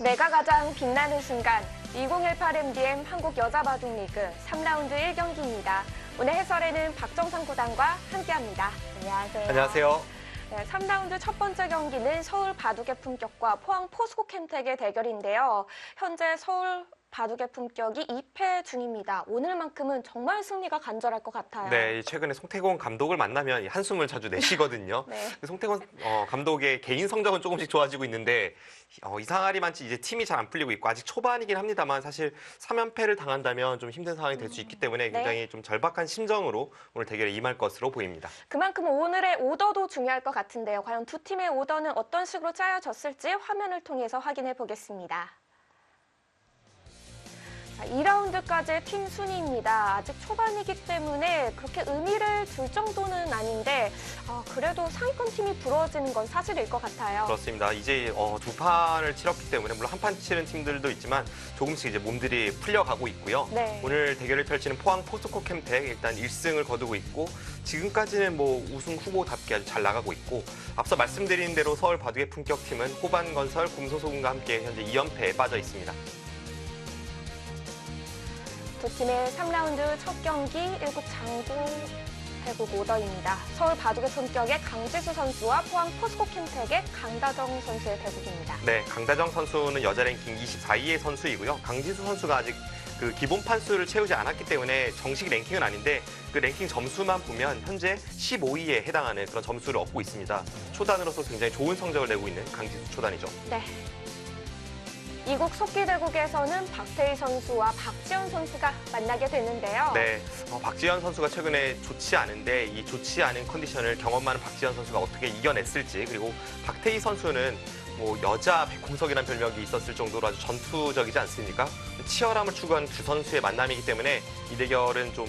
내가 가장 빛나는 순간 2018 MDM 한국 여자 바둑 리그 3라운드 1경기입니다. 오늘 해설에는 박정상 구단과 함께합니다. 안녕하세요. 안녕하세요. 네, 3라운드 첫 번째 경기는 서울 바둑의 품격과 포항 포스코 캠텍의 대결인데요. 현재 서울 바둑의 품격이 2패 중입니다. 오늘만큼은 정말 승리가 간절할 것 같아요. 네, 최근에 송태곤 감독을 만나면 한숨을 자주 내쉬거든요. 네. 송태곤 감독의 개인 성적은 조금씩 좋아지고 있는데 이상하리만치 이제 팀이 잘 안 풀리고 있고 아직 초반이긴 합니다만 사실 3연패를 당한다면 좀 힘든 상황이 될 수 있기 때문에 굉장히 네. 좀 절박한 심정으로 오늘 대결에 임할 것으로 보입니다. 그만큼 오늘의 오더도 중요할 것 같은데요. 과연 두 팀의 오더는 어떤 식으로 짜여졌을지 화면을 통해서 확인해 보겠습니다. 자, 2라운드까지의 팀 순위입니다. 아직 초반이기 때문에 그렇게 의미를 둘 정도는 아닌데 그래도 상위권 팀이 부러워지는 건 사실일 것 같아요. 그렇습니다. 이제 두 판을 치렀기 때문에 물론 한 판 치른 팀들도 있지만 조금씩 이제 몸들이 풀려가고 있고요. 네. 오늘 대결을 펼치는 포항 포스코 캠텍 일단 1승을 거두고 있고 지금까지는 뭐 우승 후보답게 아주 잘 나가고 있고 앞서 말씀드린 대로 서울 바둑의 품격팀은 호반건설, 금소소금과 함께 현재 2연패에 빠져 있습니다. 두 팀의 3라운드 첫 경기 1국 장구 대국 오더입니다. 서울 바둑의 품격의 강지수 선수와 포항 포스코 캠텍의 강다정 선수의 대국입니다. 네, 강다정 선수는 여자 랭킹 24위의 선수이고요. 강지수 선수가 아직 그 기본 판수를 채우지 않았기 때문에 정식 랭킹은 아닌데 그 랭킹 점수만 보면 현재 15위에 해당하는 그런 점수를 얻고 있습니다. 초단으로서 굉장히 좋은 성적을 내고 있는 강지수 초단이죠. 네. 이국 속기대국에서는 박태희 선수와 박지현 선수가 만나게 되는데요. 네, 박지현 선수가 최근에 좋지 않은데 이 좋지 않은 컨디션을 경험 많은 박지현 선수가 어떻게 이겨냈을지 그리고 박태희 선수는 뭐 여자 백홍석이라는 별명이 있었을 정도로 아주 전투적이지 않습니까? 치열함을 추구하는 두 선수의 만남이기 때문에 이 대결은 좀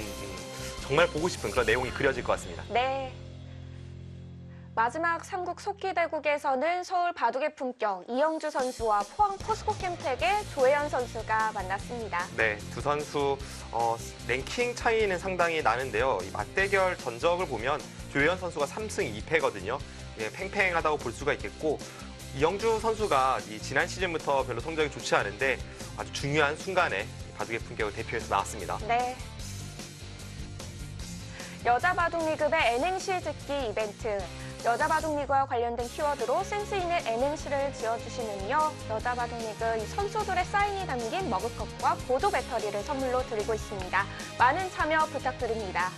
정말 보고 싶은 그런 내용이 그려질 것 같습니다. 네. 마지막 3국 속기대국에서는 서울 바둑의 품격 이영주 선수와 포항 포스코 캠텍의 조혜연 선수가 만났습니다. 네, 두 선수 랭킹 차이는 상당히 나는데요. 이 맞대결 전적을 보면 조혜연 선수가 3승 2패거든요. 예, 팽팽하다고 볼 수가 있겠고 이영주 선수가 이 지난 시즌부터 별로 성적이 좋지 않은데 아주 중요한 순간에 바둑의 품격을 대표해서 나왔습니다. 네. 여자 바둑 리그의 N행시 듣기 이벤트. 여자 바둑 리그와 관련된 키워드로 센스 있는 N행시를 지어주시면요. 여자 바둑 리그 이 선수들의 사인이 담긴 머그컵과 보조 배터리를 선물로 드리고 있습니다. 많은 참여 부탁드립니다.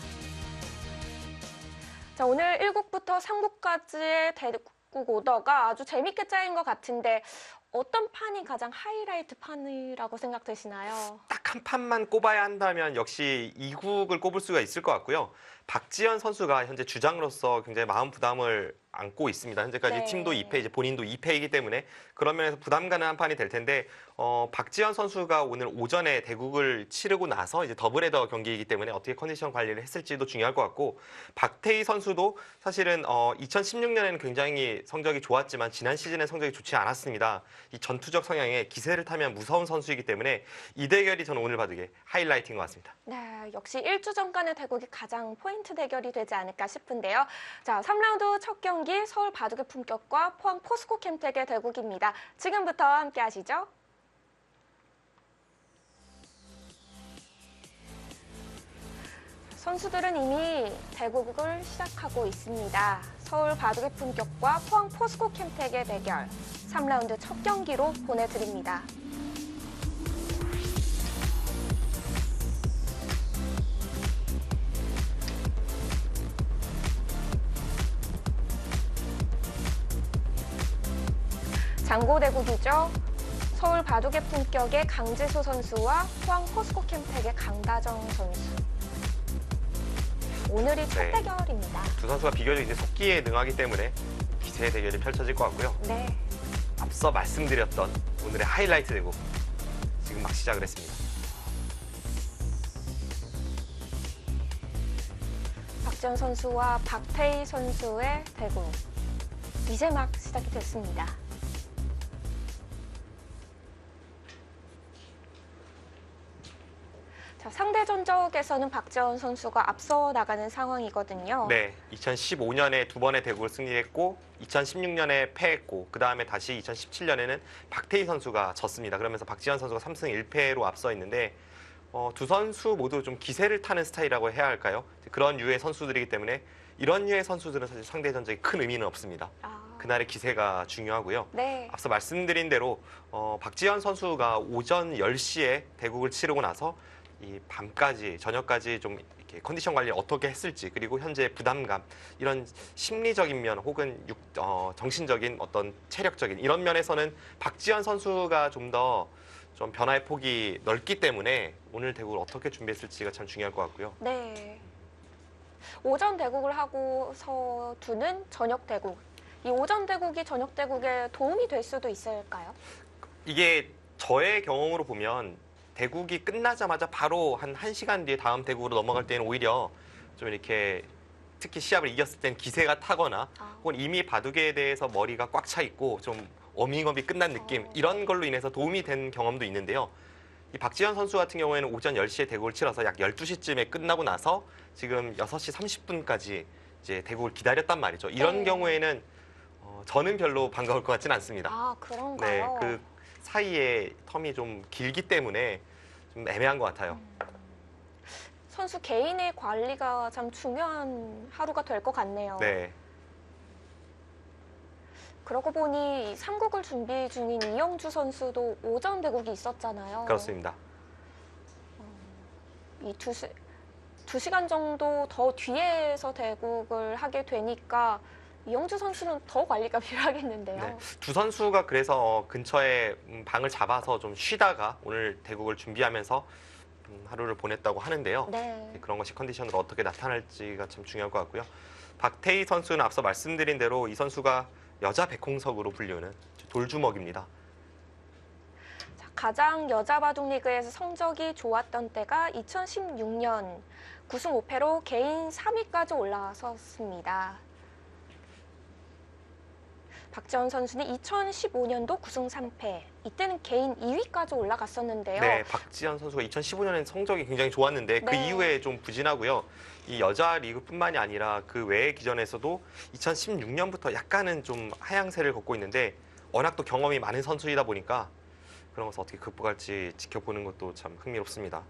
자, 오늘 1국부터 3국까지의 대국 오더가 아주 재밌게 짜인 것 같은데 어떤 판이 가장 하이라이트 판이라고 생각되시나요? 딱 한 판만 꼽아야 한다면 역시 2국을 꼽을 수가 있을 것 같고요. 박지현 선수가 현재 주장으로서 굉장히 마음 부담을 안고 있습니다. 현재까지 네. 팀도 2패, 이제 본인도 2패이기 때문에 그런 면에서 부담 가는 한 판이 될 텐데 박지현 선수가 오늘 오전에 대국을 치르고 나서 이제 더블헤더 경기이기 때문에 어떻게 컨디션 관리를 했을지도 중요할 것 같고 박태희 선수도 사실은 2016년에는 굉장히 성적이 좋았지만 지난 시즌에 성적이 좋지 않았습니다. 이 전투적 성향에 기세를 타면 무서운 선수이기 때문에 이 대결이 저는 오늘 바둑의 하이라이트인 것 같습니다. 네, 역시 1주전 간의 대국이 가장 포인트 대결이 되지 않을까 싶은데요. 자, 3라운드 첫 경기 서울 바둑의 품격과 포항 포스코 캠텍의 대국입니다. 지금부터 함께 하시죠. 선수들은 이미 대국을 시작하고 있습니다. 서울 바둑의 품격과 포항 포스코 캠텍의 대결 3라운드 첫 경기로 보내드립니다. 장고대국이죠. 서울 바둑의 품격의 강지수 선수와 포항 포스코 캠텍의 강다정 선수. 오늘이 첫 네. 대결입니다. 두 선수가 비교적 이제 속기에 능하기 때문에 기세의 대결이 펼쳐질 것 같고요. 네. 앞서 말씀드렸던 오늘의 하이라이트 대국 지금 막 시작을 했습니다. 박지현 선수와 박태희 선수의 대국. 이제 막 시작이 됐습니다. 자, 상대전 성적에서는 박지원 선수가 앞서 나가는 상황이거든요. 네, 2015년에 두 번의 대국을 승리했고 2016년에 패했고 그 다음에 다시 2017년에는 박태희 선수가 졌습니다. 그러면서 박지원 선수가 3승 1패로 앞서 있는데 두 선수 모두 좀 기세를 타는 스타일이라고 해야 할까요? 그런 유의 선수들이기 때문에 이런 유의 선수들은 사실 상대 전적에 큰 의미는 없습니다. 그날의 기세가 중요하고요. 네. 앞서 말씀드린 대로 박지현 선수가 오전 10시에 대국을 치르고 나서 이 밤까지 저녁까지 좀 이렇게 컨디션 관리 어떻게 했을지 그리고 현재 부담감 이런 심리적인 면 혹은 정신적인 어떤 체력적인 이런 면에서는 박지현 선수가 좀 더 좀 변화의 폭이 넓기 때문에 오늘 대국을 어떻게 준비했을지가 참 중요할 것 같고요. 네. 오전 대국을 하고서 두는 저녁 대국. 이 오전 대국이 저녁 대국에 도움이 될 수도 있을까요? 이게 저의 경험으로 보면 대국이 끝나자마자 바로 한 1시간 뒤에 다음 대국으로 넘어갈 때는 오히려 좀 이렇게 특히 시합을 이겼을 땐 기세가 타거나 혹은 이미 바둑에 대해서 머리가 꽉 차 있고 좀 워밍업이 끝난 느낌 이런 걸로 인해서 도움이 된 경험도 있는데요. 이 박지현 선수 같은 경우에는 오전 10시에 대국을 치러서 약 12시쯤에 끝나고 나서 지금 6시 30분까지 이제 대국을 기다렸단 말이죠. 이런 네. 경우에는 저는 별로 반가울 것 같지는 않습니다. 아, 네, 그런가요? 그 사이에 텀이 좀 길기 때문에 좀 애매한 것 같아요. 선수 개인의 관리가 참 중요한 하루가 될 것 같네요. 네, 그러고 보니 3국을 준비 중인 이영주 선수도 오전 대국이 있었잖아요. 그렇습니다. 이 두 시간 정도 더 뒤에서 대국을 하게 되니까 이영주 선수는 더 관리가 필요하겠는데요. 네, 두 선수가 그래서 근처에 방을 잡아서 좀 쉬다가 오늘 대국을 준비하면서 하루를 보냈다고 하는데요. 네. 그런 것이 컨디션으로 어떻게 나타날지가 참 중요할 것 같고요. 박태희 선수는 앞서 말씀드린 대로 이 선수가 여자 백홍석으로 불리는 돌주먹입니다. 자, 가장 여자 바둑 리그에서 성적이 좋았던 때가 2016년 9승 5패로 개인 3위까지 올라섰습니다. 박지원 선수는 2015년도 9승 3패, 이때는 개인 2위까지 올라갔었는데요. 네, 박지현 선수가 2015년엔 성적이 굉장히 좋았는데 그 네. 이후에 좀 부진하고요. 이 여자 리그뿐만이 아니라 그 외의 기전에서도 2016년부터 약간은 좀 하향세를 걷고 있는데 워낙 또 경험이 많은 선수이다 보니까 그런 것을 어떻게 극복할지 지켜보는 것도 참 흥미롭습니다.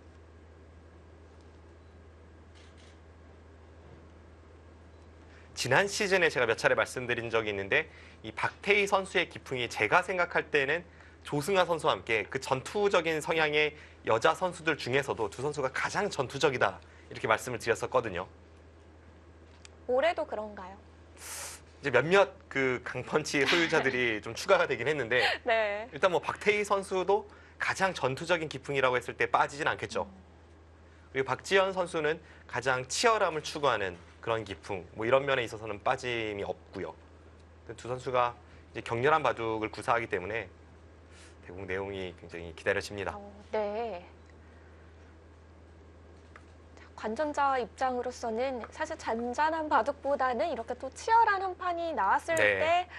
지난 시즌에 제가 몇 차례 말씀드린 적이 있는데 이 박태희 선수의 기풍이 제가 생각할 때는 조승아 선수와 함께 그 전투적인 성향의 여자 선수들 중에서도 두 선수가 가장 전투적이다 이렇게 말씀을 드렸었거든요. 올해도 그런가요? 이제 몇몇 그 강펀치 소유자들이 좀 추가가 되긴 했는데 네. 일단 뭐 박태희 선수도 가장 전투적인 기풍이라고 했을 때 빠지진 않겠죠. 그리고 박지현 선수는 가장 치열함을 추구하는 그런 기풍, 뭐 이런 면에 있어서는 빠짐이 없고요. 두 선수가 이제 격렬한 바둑을 구사하기 때문에 대국 내용이 굉장히 기다려집니다. 네. 자, 관전자 입장으로서는 사실 잔잔한 바둑보다는 이렇게 또 치열한 한 판이 나왔을 네. 때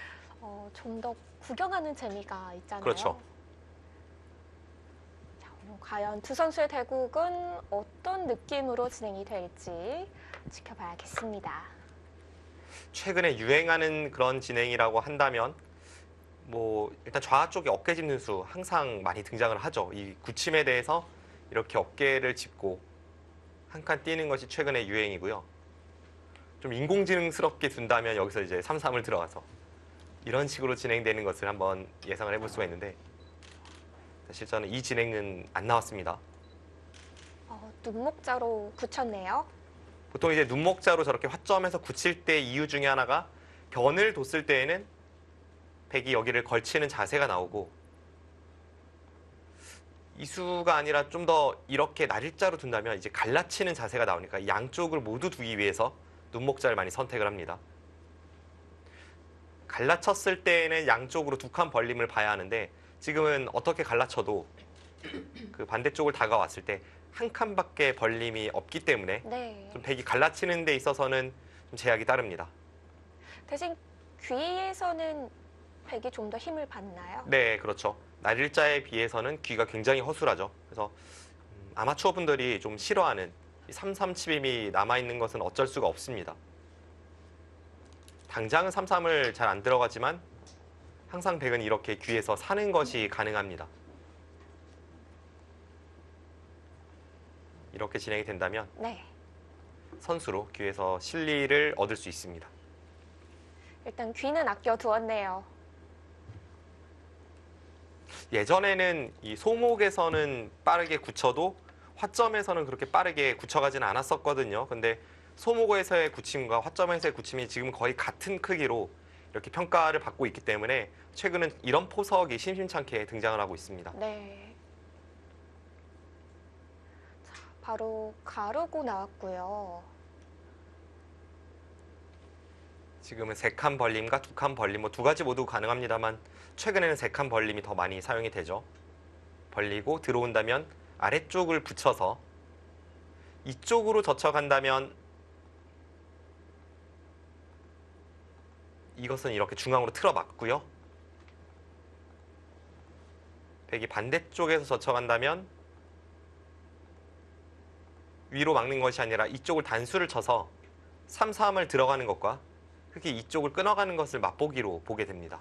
좀 더 구경하는 재미가 있잖아요. 그렇죠. 자, 오늘 과연 두 선수의 대국은 어떤 느낌으로 진행이 될지 지켜봐야겠습니다. 최근에 유행하는 그런 진행이라고 한다면 뭐 일단 좌 쪽에 어깨 짚는 수 항상 많이 등장을 하죠. 이 구침에 대해서 이렇게 어깨를 짚고 한 칸 뛰는 것이 최근의 유행이고요. 좀 인공지능스럽게 둔다면 여기서 이제 3-3을 들어가서 이런 식으로 진행되는 것을 한번 예상을 해볼 수가 있는데 사실 저는 이 진행은 안 나왔습니다. 눈목자로 굳혔네요. 보통 이제 눈목자로 저렇게 화점에서 굳힐 때 이유 중에 하나가 변을 뒀을 때에는 백이 여기를 걸치는 자세가 나오고 이수가 아니라 좀 더 이렇게 날일자로 둔다면 이제 갈라치는 자세가 나오니까 양쪽을 모두 두기 위해서 눈목자를 많이 선택을 합니다. 갈라쳤을 때에는 양쪽으로 두 칸 벌림을 봐야 하는데 지금은 어떻게 갈라쳐도 그 반대쪽을 다가왔을 때 한 칸밖에 벌림이 없기 때문에 네. 좀 백이 갈라치는 데 있어서는 좀 제약이 따릅니다. 대신 귀에서는 백이 좀 더 힘을 받나요? 네, 그렇죠. 날일자에 비해서는 귀가 굉장히 허술하죠. 그래서 아마추어 분들이 좀 싫어하는 이 3-3 칩임이 남아있는 것은 어쩔 수가 없습니다. 당장은 3-3을 잘 안 들어가지만 항상 백은 이렇게 귀에서 사는 것이 가능합니다. 이렇게 진행이 된다면 네. 선수로 귀에서 실리를 얻을 수 있습니다. 일단 귀는 아껴두었네요. 예전에는 이 소목에서는 빠르게 굳혀도 화점에서는 그렇게 빠르게 굳혀가지는 않았었거든요. 근데 소목에서의 굳힘과 화점에서의 굳힘이 지금 거의 같은 크기로 이렇게 평가를 받고 있기 때문에 최근은 이런 포석이 심심찮게 등장을 하고 있습니다. 네. 자, 바로 가르고 나왔고요. 지금은 3칸 벌림과 2칸 벌림, 뭐 두 가지 모두 가능합니다만 최근에는 3칸 벌림이 더 많이 사용이 되죠. 벌리고 들어온다면 아래쪽을 붙여서 이쪽으로 젖혀간다면 이것은 이렇게 중앙으로 틀어막고요. 백이 반대쪽에서 젖혀간다면 위로 막는 것이 아니라 이쪽을 단수를 쳐서 3-3을 들어가는 것과 흙이 이쪽을 끊어가는 것을 맛보기로 보게 됩니다.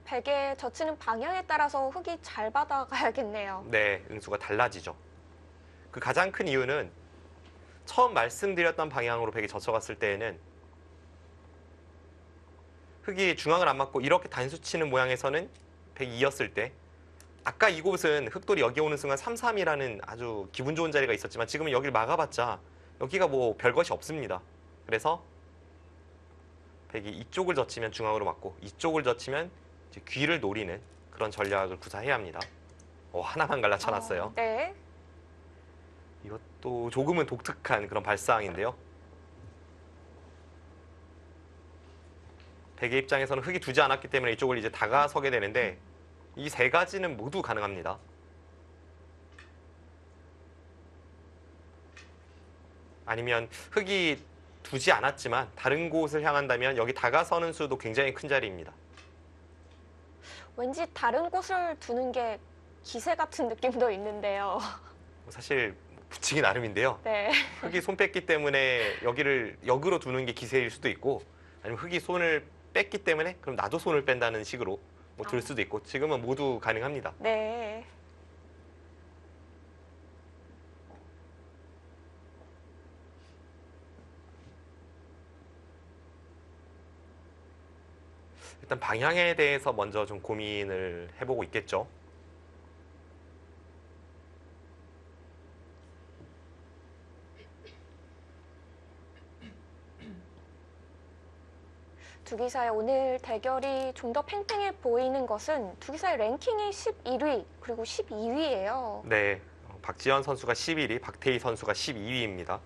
백에 젖히는 방향에 따라서 흙이 잘 받아가야겠네요. 네, 응수가 달라지죠. 그 가장 큰 이유는 처음 말씀드렸던 방향으로 백이 젖혀갔을 때에는 흙이 중앙을 안 맞고 이렇게 단수 치는 모양에서는 백이 이었을 때 아까 이곳은 흙돌이 여기 오는 순간 3-3이라는 아주 기분 좋은 자리가 있었지만 지금은 여기를 막아봤자 여기가 뭐 별것이 없습니다. 그래서 백이 이쪽을 젖히면 중앙으로 맞고 이쪽을 젖히면 이제 귀를 노리는 그런 전략을 구사해야 합니다. 하나만 갈라쳐놨어요. 네. 이것도 조금은 독특한 그런 발사항인데요. 백의 입장에서는 흙이 두지 않았기 때문에 이쪽을 이제 다가서게 되는데 이 세 가지는 모두 가능합니다. 아니면 흙이 두지 않았지만 다른 곳을 향한다면 여기 다가서는 수도 굉장히 큰 자리입니다. 왠지 다른 곳을 두는 게 기세 같은 느낌도 있는데요. 사실 붙이기 나름인데요. 네. 흙이 손 뺐기 때문에 여기를 역으로 두는 게 기세일 수도 있고 아니면 흙이 손을 뺐기 때문에 그럼 나도 손을 뺀다는 식으로 뭐 둘 수도 있고 지금은 모두 가능합니다. 네. 일단 방향에 대해서 먼저 좀 고민을 해보고 있겠죠. 두 기사의 오늘 대결이 좀 더 팽팽해 보이는 것은 두 기사의 랭킹이 11위 그리고 12위예요. 네, 박지현 선수가 11위, 박태희 선수가 12위입니다.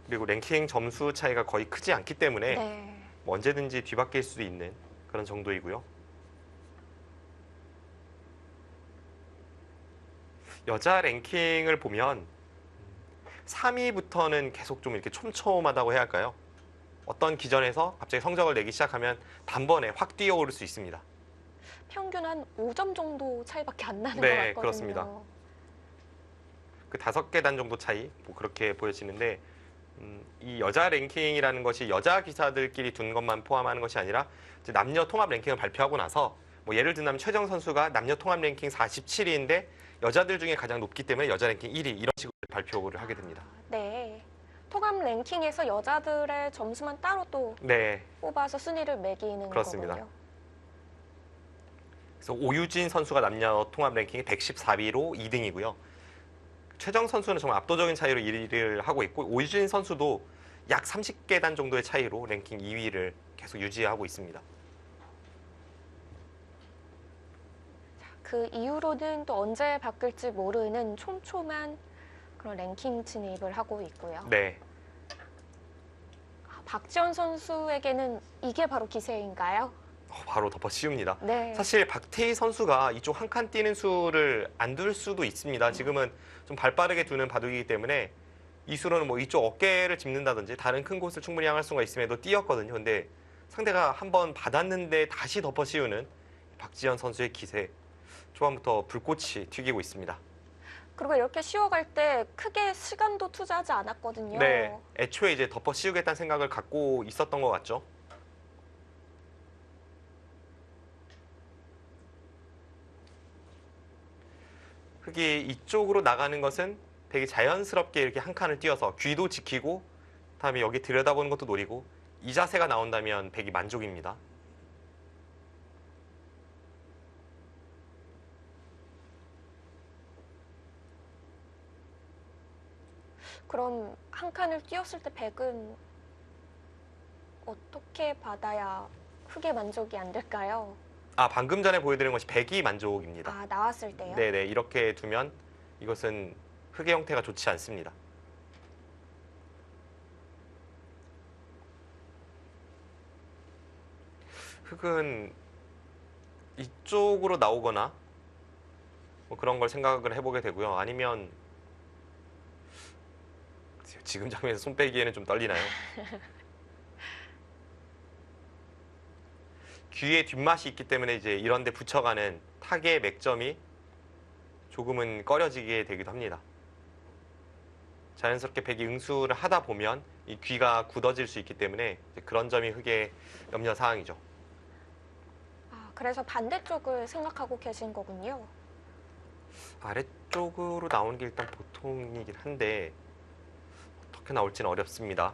그리고 랭킹 점수 차이가 거의 크지 않기 때문에 네. 뭐 언제든지 뒤바뀔 수도 있는 그런 정도이고요. 여자 랭킹을 보면 3위부터는 계속 좀 이렇게 촘촘하다고 해야 할까요? 어떤 기전에서 갑자기 성적을 내기 시작하면 단번에 확 뛰어오를 수 있습니다. 평균 한 5점 정도 차이밖에 안 나는 네, 것 같거든요. 그렇습니다. 그 5계단 정도 차이 뭐 그렇게 보여지는데 이 여자 랭킹이라는 것이 여자 기사들끼리 둔 것만 포함하는 것이 아니라 이제 남녀 통합 랭킹을 발표하고 나서 뭐 예를 들면 최정 선수가 남녀 통합 랭킹 47위인데 여자들 중에 가장 높기 때문에 여자 랭킹 1위 이런 식으로 발표를 하게 됩니다. 네. 통합 랭킹에서 여자들의 점수만 따로 또 네, 뽑아서 순위를 매기는 그렇습니다. 거군요. 그래서 오유진 선수가 남녀 통합 랭킹이 114위로 2등이고요. 최정 선수는 정말 압도적인 차이로 1위를 하고 있고 오유진 선수도 약 30계단 정도의 차이로 랭킹 2위를 계속 유지하고 있습니다. 그 이후로는 또 언제 바뀔지 모르는 촘촘한 그런 랭킹 진입을 하고 있고요. 네, 박지원 선수에게는 이게 바로 기세인가요? 바로 덮어 씌웁니다. 네. 사실 박태희 선수가 이쪽 한 칸 뛰는 수를 안 둘 수도 있습니다. 지금은 좀 발빠르게 두는 바둑이기 때문에 이 수로는 뭐 이쪽 어깨를 짚는다든지 다른 큰 곳을 충분히 향할 수가 있음에도 뛰었거든요. 근데 상대가 한번 받았는데 다시 덮어 씌우는 박지현 선수의 기세. 초반부터 불꽃이 튀기고 있습니다. 그리고 이렇게 쉬어갈 때 크게 시간도 투자하지 않았거든요. 네, 애초에 이제 덮어 씌우겠다는 생각을 갖고 있었던 것 같죠. 흑이 이쪽으로 나가는 것은 되게 자연스럽게 이렇게 한 칸을 띄어서 귀도 지키고 다음에 여기 들여다보는 것도 노리고 이 자세가 나온다면 백이 만족입니다. 그럼 한 칸을 띄었을 때 백은 어떻게 받아야 흑의 만족이 안 될까요? 아, 방금 전에 보여드린 것이 백이 만족입니다. 아, 나왔을 때요? 네네, 이렇게 두면 이것은 흑의 형태가 좋지 않습니다. 흑은 이쪽으로 나오거나 뭐 그런 걸 생각을 해보게 되고요. 아니면 지금 장면에서 손 빼기에는 좀 떨리나요? 귀에 뒷맛이 있기 때문에 이제 이런 데 붙여가는 타겟의 맥점이 조금은 꺼려지게 되기도 합니다. 자연스럽게 백이 응수를 하다 보면 이 귀가 굳어질 수 있기 때문에 이제 그런 점이 흑의 염려사항이죠. 아, 그래서 반대쪽을 생각하고 계신 거군요. 아래쪽으로 나오는 게 일단 보통이긴 한데 어떻게 나올지는 어렵습니다.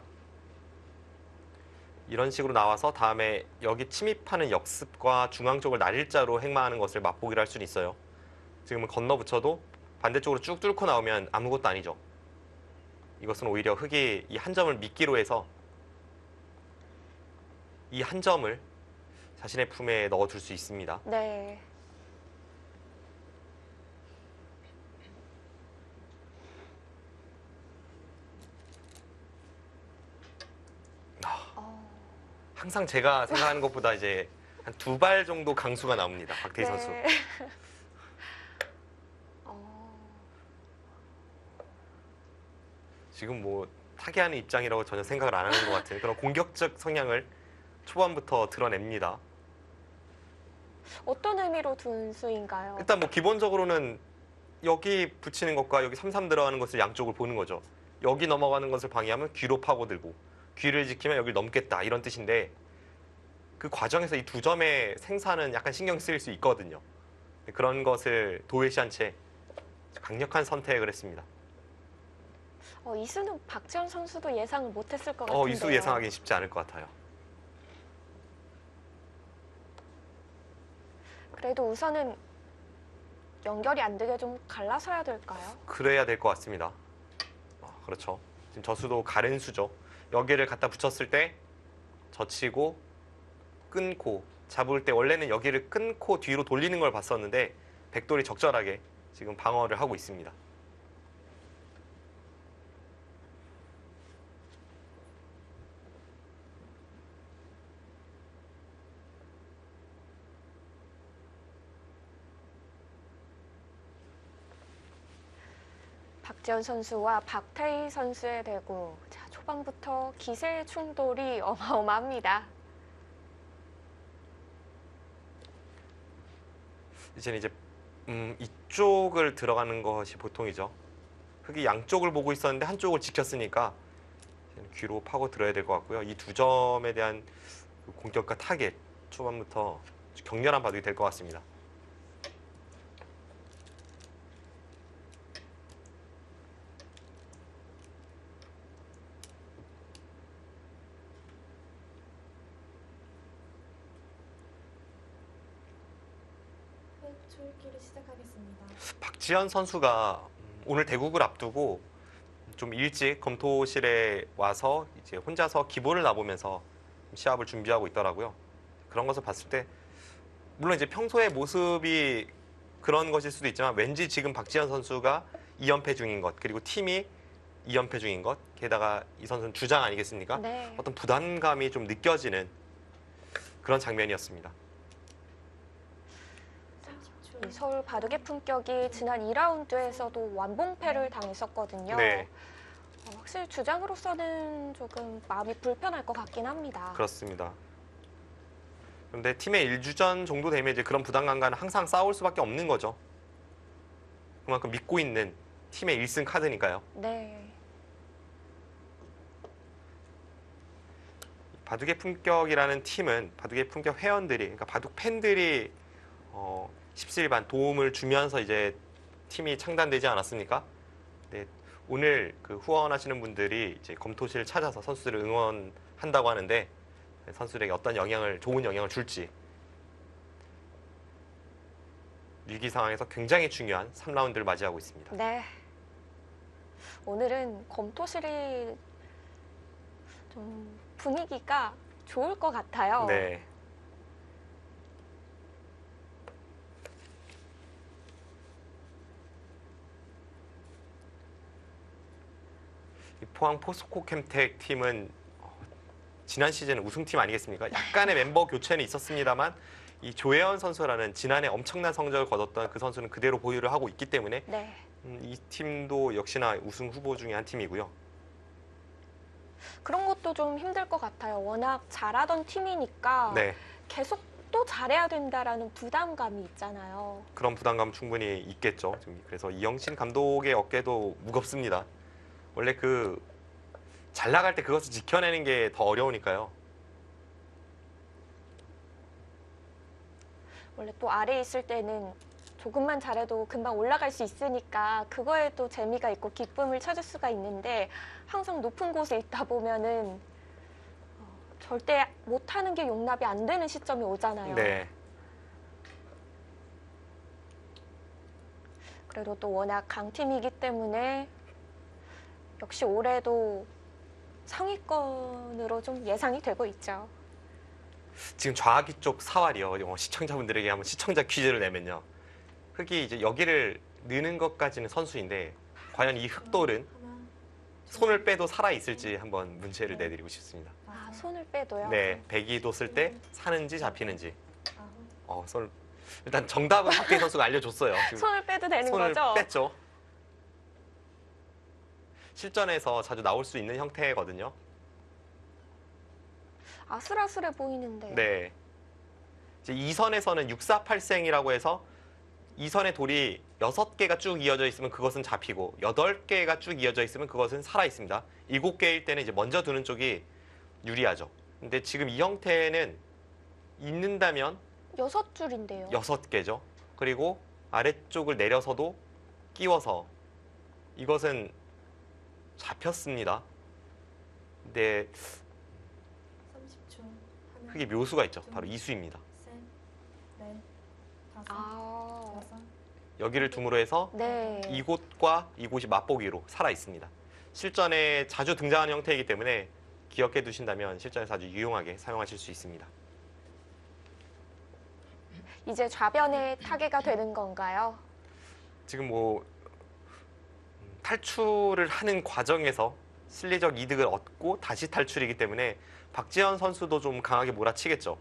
이런 식으로 나와서 다음에 여기 침입하는 역습과 중앙 쪽을 날일자로 행마하는 것을 맛보기를 할 수는 있어요. 지금은 건너붙여도 반대쪽으로 쭉 뚫고 나오면 아무것도 아니죠. 이것은 오히려 흑이 이 한 점을 미끼로 해서 이 한 점을 자신의 품에 넣어둘 수 있습니다. 네. 항상 제가 생각하는 것보다 이제 한 2발 정도 강수가 나옵니다. 박태희 선수. 네. 지금 뭐 타개하는 입장이라고 전혀 생각을 안 하는 것 같은 그런 공격적 성향을 초반부터 드러냅니다. 어떤 의미로 둔 수인가요? 일단 뭐 기본적으로는 여기 붙이는 것과 여기 3-3 들어가는 것을 양쪽을 보는 거죠. 여기 넘어가는 것을 방해하면 귀로 파고들고 귀를 지키면 여기를 넘겠다 이런 뜻인데 그 과정에서 이 두 점의 생사는 약간 신경 쓰일 수 있거든요. 그런 것을 도외시한 채 강력한 선택을 했습니다. 이수는 박지원 선수도 예상을 못했을 것 같은데요. 이수 예상하기 쉽지 않을 것 같아요. 그래도 우선은 연결이 안 되게 좀 갈라서야 될까요? 그래야 될 것 같습니다. 그렇죠. 지금 저수도 가른 수죠. 여기를 갖다 붙였을 때 젖히고 끊고 잡을 때 원래는 여기를 끊고 뒤로 돌리는 걸 봤었는데 백돌이 적절하게 지금 방어를 하고 있습니다. 박지원 선수와 박태희 선수의 대구. 자, 초반부터 기세 충돌이 어마어마합니다. 이제는 이제 이쪽을 들어가는 것이 보통이죠. 흑이 양쪽을 보고 있었는데 한쪽을 지켰으니까 이제는 귀로 파고 들어야 될 것 같고요. 이 두 점에 대한 공격과 타겟 초반부터 격렬한 바둑이 될 것 같습니다. 초읽기를 시작하겠습니다. 박지현 선수가 오늘 대국을 앞두고 좀 일찍 검토실에 와서 이제 혼자서 기본을 놔보면서 시합을 준비하고 있더라고요. 그런 것을 봤을 때 물론 이제 평소의 모습이 그런 것일 수도 있지만 왠지 지금 박지현 선수가 2연패 중인 것 그리고 팀이 2연패 중인 것 게다가 이 선수는 주장 아니겠습니까? 네. 어떤 부담감이 좀 느껴지는 그런 장면이었습니다. 30초. 이 서울 바둑의 품격이 지난 2라운드에서도 완봉패를 당했었거든요. 네. 확실히 주장으로서는 조금 마음이 불편할 것 같긴 합니다. 그렇습니다. 그런데 팀의 1주전 정도 되면 이제 그런 부담감과는 항상 싸울 수밖에 없는 거죠. 그만큼 믿고 있는 팀의 1승 카드니까요. 네. 바둑의 품격이라는 팀은 바둑의 품격 회원들이, 그러니까 바둑 팬들이 십시일반 도움을 주면서 이제 팀이 창단되지 않았습니까? 네, 오늘 그 후원하시는 분들이 이제 검토실 찾아서 선수들을 응원한다고 하는데 선수들에게 어떤 좋은 영향을 줄지 위기 상황에서 굉장히 중요한 3라운드를 맞이하고 있습니다. 네. 오늘은 검토실이 좀 분위기가 좋을 것 같아요. 네. 이 포항 포스코 캠텍 팀은 지난 시즌 우승팀 아니겠습니까? 약간의 멤버 교체는 있었습니다만 이 조혜연 선수라는 지난해 엄청난 성적을 거뒀던 그 선수는 그대로 보유를 하고 있기 때문에 네. 이 팀도 역시나 우승 후보 중에 한 팀이고요. 그런 것도 좀 힘들 것 같아요. 워낙 잘하던 팀이니까 네, 계속 또 잘해야 된다라는 부담감이 있잖아요. 그런 부담감 충분히 있겠죠. 그래서 이영신 감독의 어깨도 무겁습니다. 원래 잘 나갈 때 그것을 지켜내는 게 더 어려우니까요. 원래 또 아래에 있을 때는 조금만 잘해도 금방 올라갈 수 있으니까 그거에 또 재미가 있고 기쁨을 찾을 수가 있는데 항상 높은 곳에 있다 보면은 절대 못하는 게 용납이 안 되는 시점이 오잖아요. 네, 그래도 또 워낙 강팀이기 때문에 역시 올해도 상위권으로 좀 예상이 되고 있죠. 지금 좌하기 쪽 사활이요. 시청자분들에게 한번 시청자 퀴즈를 내면요. 흙이 이제 여기를 느는 것까지는 선수인데 과연 이 흙돌은 하나, 손을 빼도 살아 있을지 한번 문제를 내드리고 싶습니다. 아, 손을 빼도요? 네, 배기도 쓸 때 사는지 잡히는지. 아홉, 일단 정답은 박태희 선수가 알려줬어요. 지금 손을 빼도 되는 손을 거죠? 뺐죠. 실전에서 자주 나올 수 있는 형태거든요. 아슬아슬해 보이는데. 네. 이제 2선에서는 648생이라고 해서 2선의 돌이 6개가 쭉 이어져 있으면 그것은 잡히고 8개가 쭉 이어져 있으면 그것은 살아 있습니다. 7개일 때는 이제 먼저 두는 쪽이 유리하죠. 근데 지금 이 형태는 있는다면 6줄인데요. 6개죠. 그리고 아래쪽을 내려서도 끼워서 이것은 잡혔습니다. 근데 30초. 하나, 흙이 묘수가 있죠. 바로 이수입니다. 셋, 넷, 다섯, 아, 여섯, 여기를 둠으로 해서 네. 이곳과 이곳이 맛보기로 살아 있습니다. 실전에 자주 등장하는 형태이기 때문에 기억해 두신다면 실전에서 아주 유용하게 사용하실 수 있습니다. 이제 좌변의 타개가 되는 건가요? 지금 탈출을 하는 과정에서 실리적 이득을 얻고 다시 탈출이기 때문에 박지현 선수도 좀 강하게 몰아치겠죠.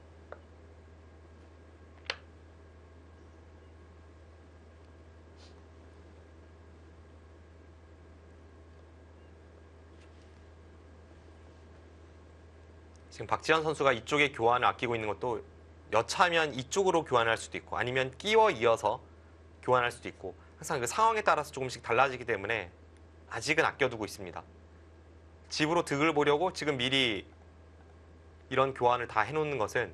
지금 박지현 선수가 이쪽에 교환을 아끼고 있는 것도 여차하면 이쪽으로 교환할 수도 있고 아니면 끼워 이어서 교환할 수도 있고 항상 그 상황에 따라서 조금씩 달라지기 때문에 아직은 아껴두고 있습니다. 집으로 득을 보려고 지금 미리 이런 교환을 다 해놓는 것은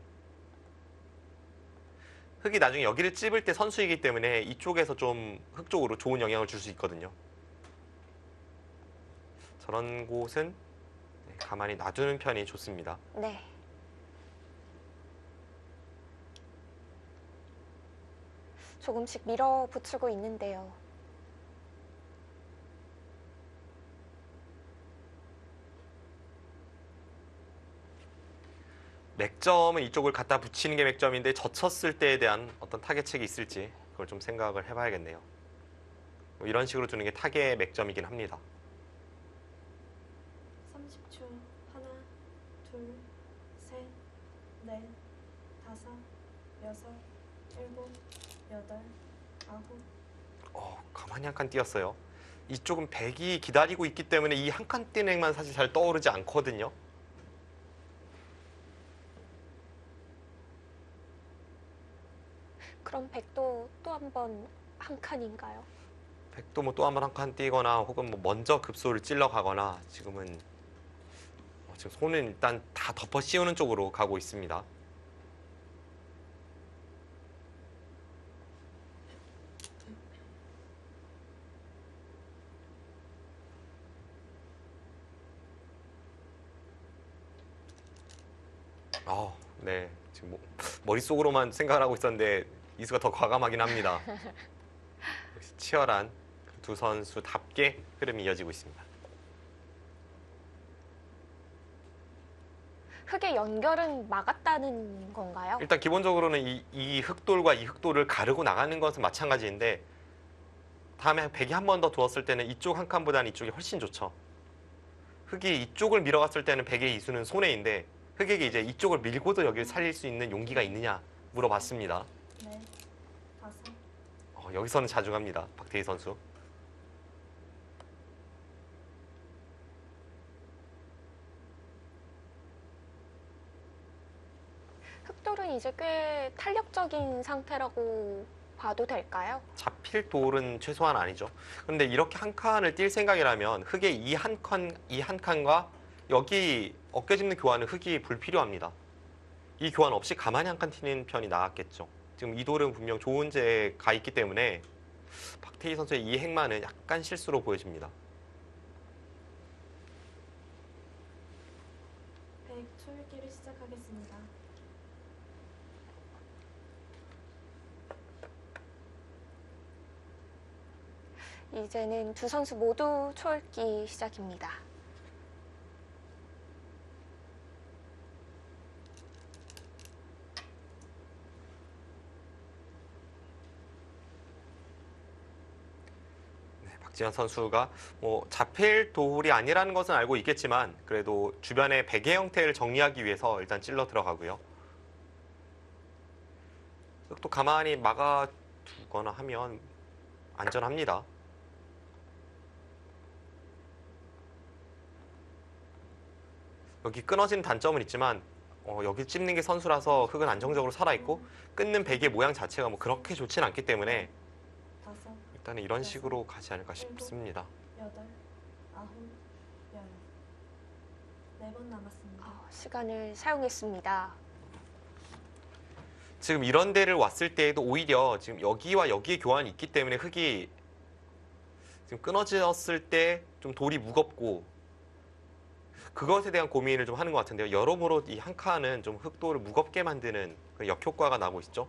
흙이 나중에 여기를 찝을 때 선수이기 때문에 이쪽에서 좀 흙 쪽으로 좋은 영향을 줄 수 있거든요. 저런 곳은 가만히 놔두는 편이 좋습니다. 네. 조금씩 밀어붙이고 있는데요. 맥점은 이쪽을 갖다 붙이는 게 맥점인데 젖혔을 때에 대한 어떤 타겟책이 있을지 그걸 좀 생각을 해봐야겠네요. 이런 식으로 두는 게 타겟 맥점이긴 합니다. 30초. 하나, 둘, 셋, 넷, 다섯, 여섯, 일곱, 여덟, 아홉. 가만히 한 칸 띄었어요. 이쪽은 백이 기다리고 있기 때문에 이 한 칸 띄는 액만 사실 잘 떠오르지 않거든요. 그럼 백도 또 한 번 한 칸인가요? 백도 뭐 또 한 번 한 칸 뛰거나 혹은 뭐 먼저 급소를 찔러 가거나 지금은 지금 손은 일단 다 덮어 씌우는 쪽으로 가고 있습니다. 네. 지금 뭐 머릿속으로만 생각을 하고 있었는데 이수가 더 과감하긴 합니다. 역시 치열한 두 선수답게 흐름이 이어지고 있습니다. 흙의 연결은 막았다는 건가요? 일단 기본적으로는 이 흑돌과 이 흑돌을 가르고 나가는 것은 마찬가지인데 다음에 백이 한 번 더 두었을 때는 이쪽 한 칸보다는 이쪽이 훨씬 좋죠. 흑이 이쪽을 밀어갔을 때는 백의 이수는 손해인데 흑에게 이제 이쪽을 밀고도 여기를 살릴 수 있는 용기가 있느냐 물어봤습니다. 네, 다섯, 여기서는 자중합니다. 박태희 선수. 흑돌은 이제 꽤 탄력적인 상태라고 봐도 될까요? 잡힐 돌은 최소한 아니죠. 그런데 이렇게 한 칸을 뛸 생각이라면 흑의 이 한 칸과 여기 어깨 짚는 교환은 흑이 불필요합니다. 이 교환 없이 가만히 한 칸 튀는 편이 나았겠죠. 지금 이 돌은 분명 좋은 제에 가 있기 때문에 박태희 선수의 이 행만은 약간 실수로 보여집니다. 백 초읽기를 시작하겠습니다. 이제는 두 선수 모두 초읽기 시작입니다. 박지현 선수가 뭐 잡힐 돌이 아니라는 것은 알고 있겠지만 그래도 주변의 베개 형태를 정리하기 위해서 일단 찔러 들어가고요. 또 가만히 막아두거나 하면 안전합니다. 여기 끊어지는 단점은 있지만 여기 찝는 게 선수라서 흙은 안정적으로 살아있고 끊는 베개 모양 자체가 뭐 그렇게 좋진 않기 때문에 다섯, 일단은 이런 식으로 가지 않을까 싶습니다. 여덟, 아홉, 열. 4번 남았습니다. 시간을 사용했습니다. 지금 이런 데를 왔을 때에도 오히려 지금 여기와 여기의 교환이 있기 때문에 흙이 지금 끊어졌을 때 좀 돌이 무겁고 그것에 대한 고민을 좀 하는 것 같은데요. 여러모로 이 한 칸은 좀 흑돌을 무겁게 만드는 그런 역효과가 나고 있죠.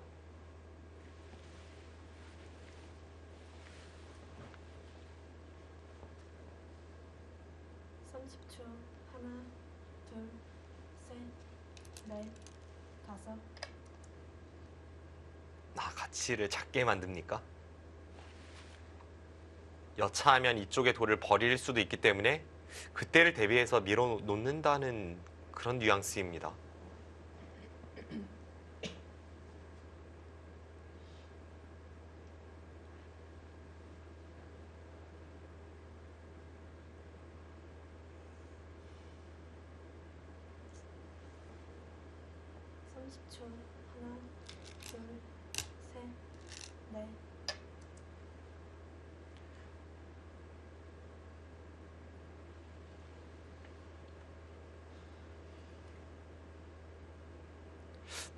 (30초) 하나, 둘, 셋, 넷, 다섯, 가치를 작게 만듭니까? 여차하면 이쪽의 돌을 버릴 수도 있기 때문에 그때를 대비해서 밀어놓는다는 그런 뉘앙스입니다. (30초) 하나, 둘, 셋, 넷,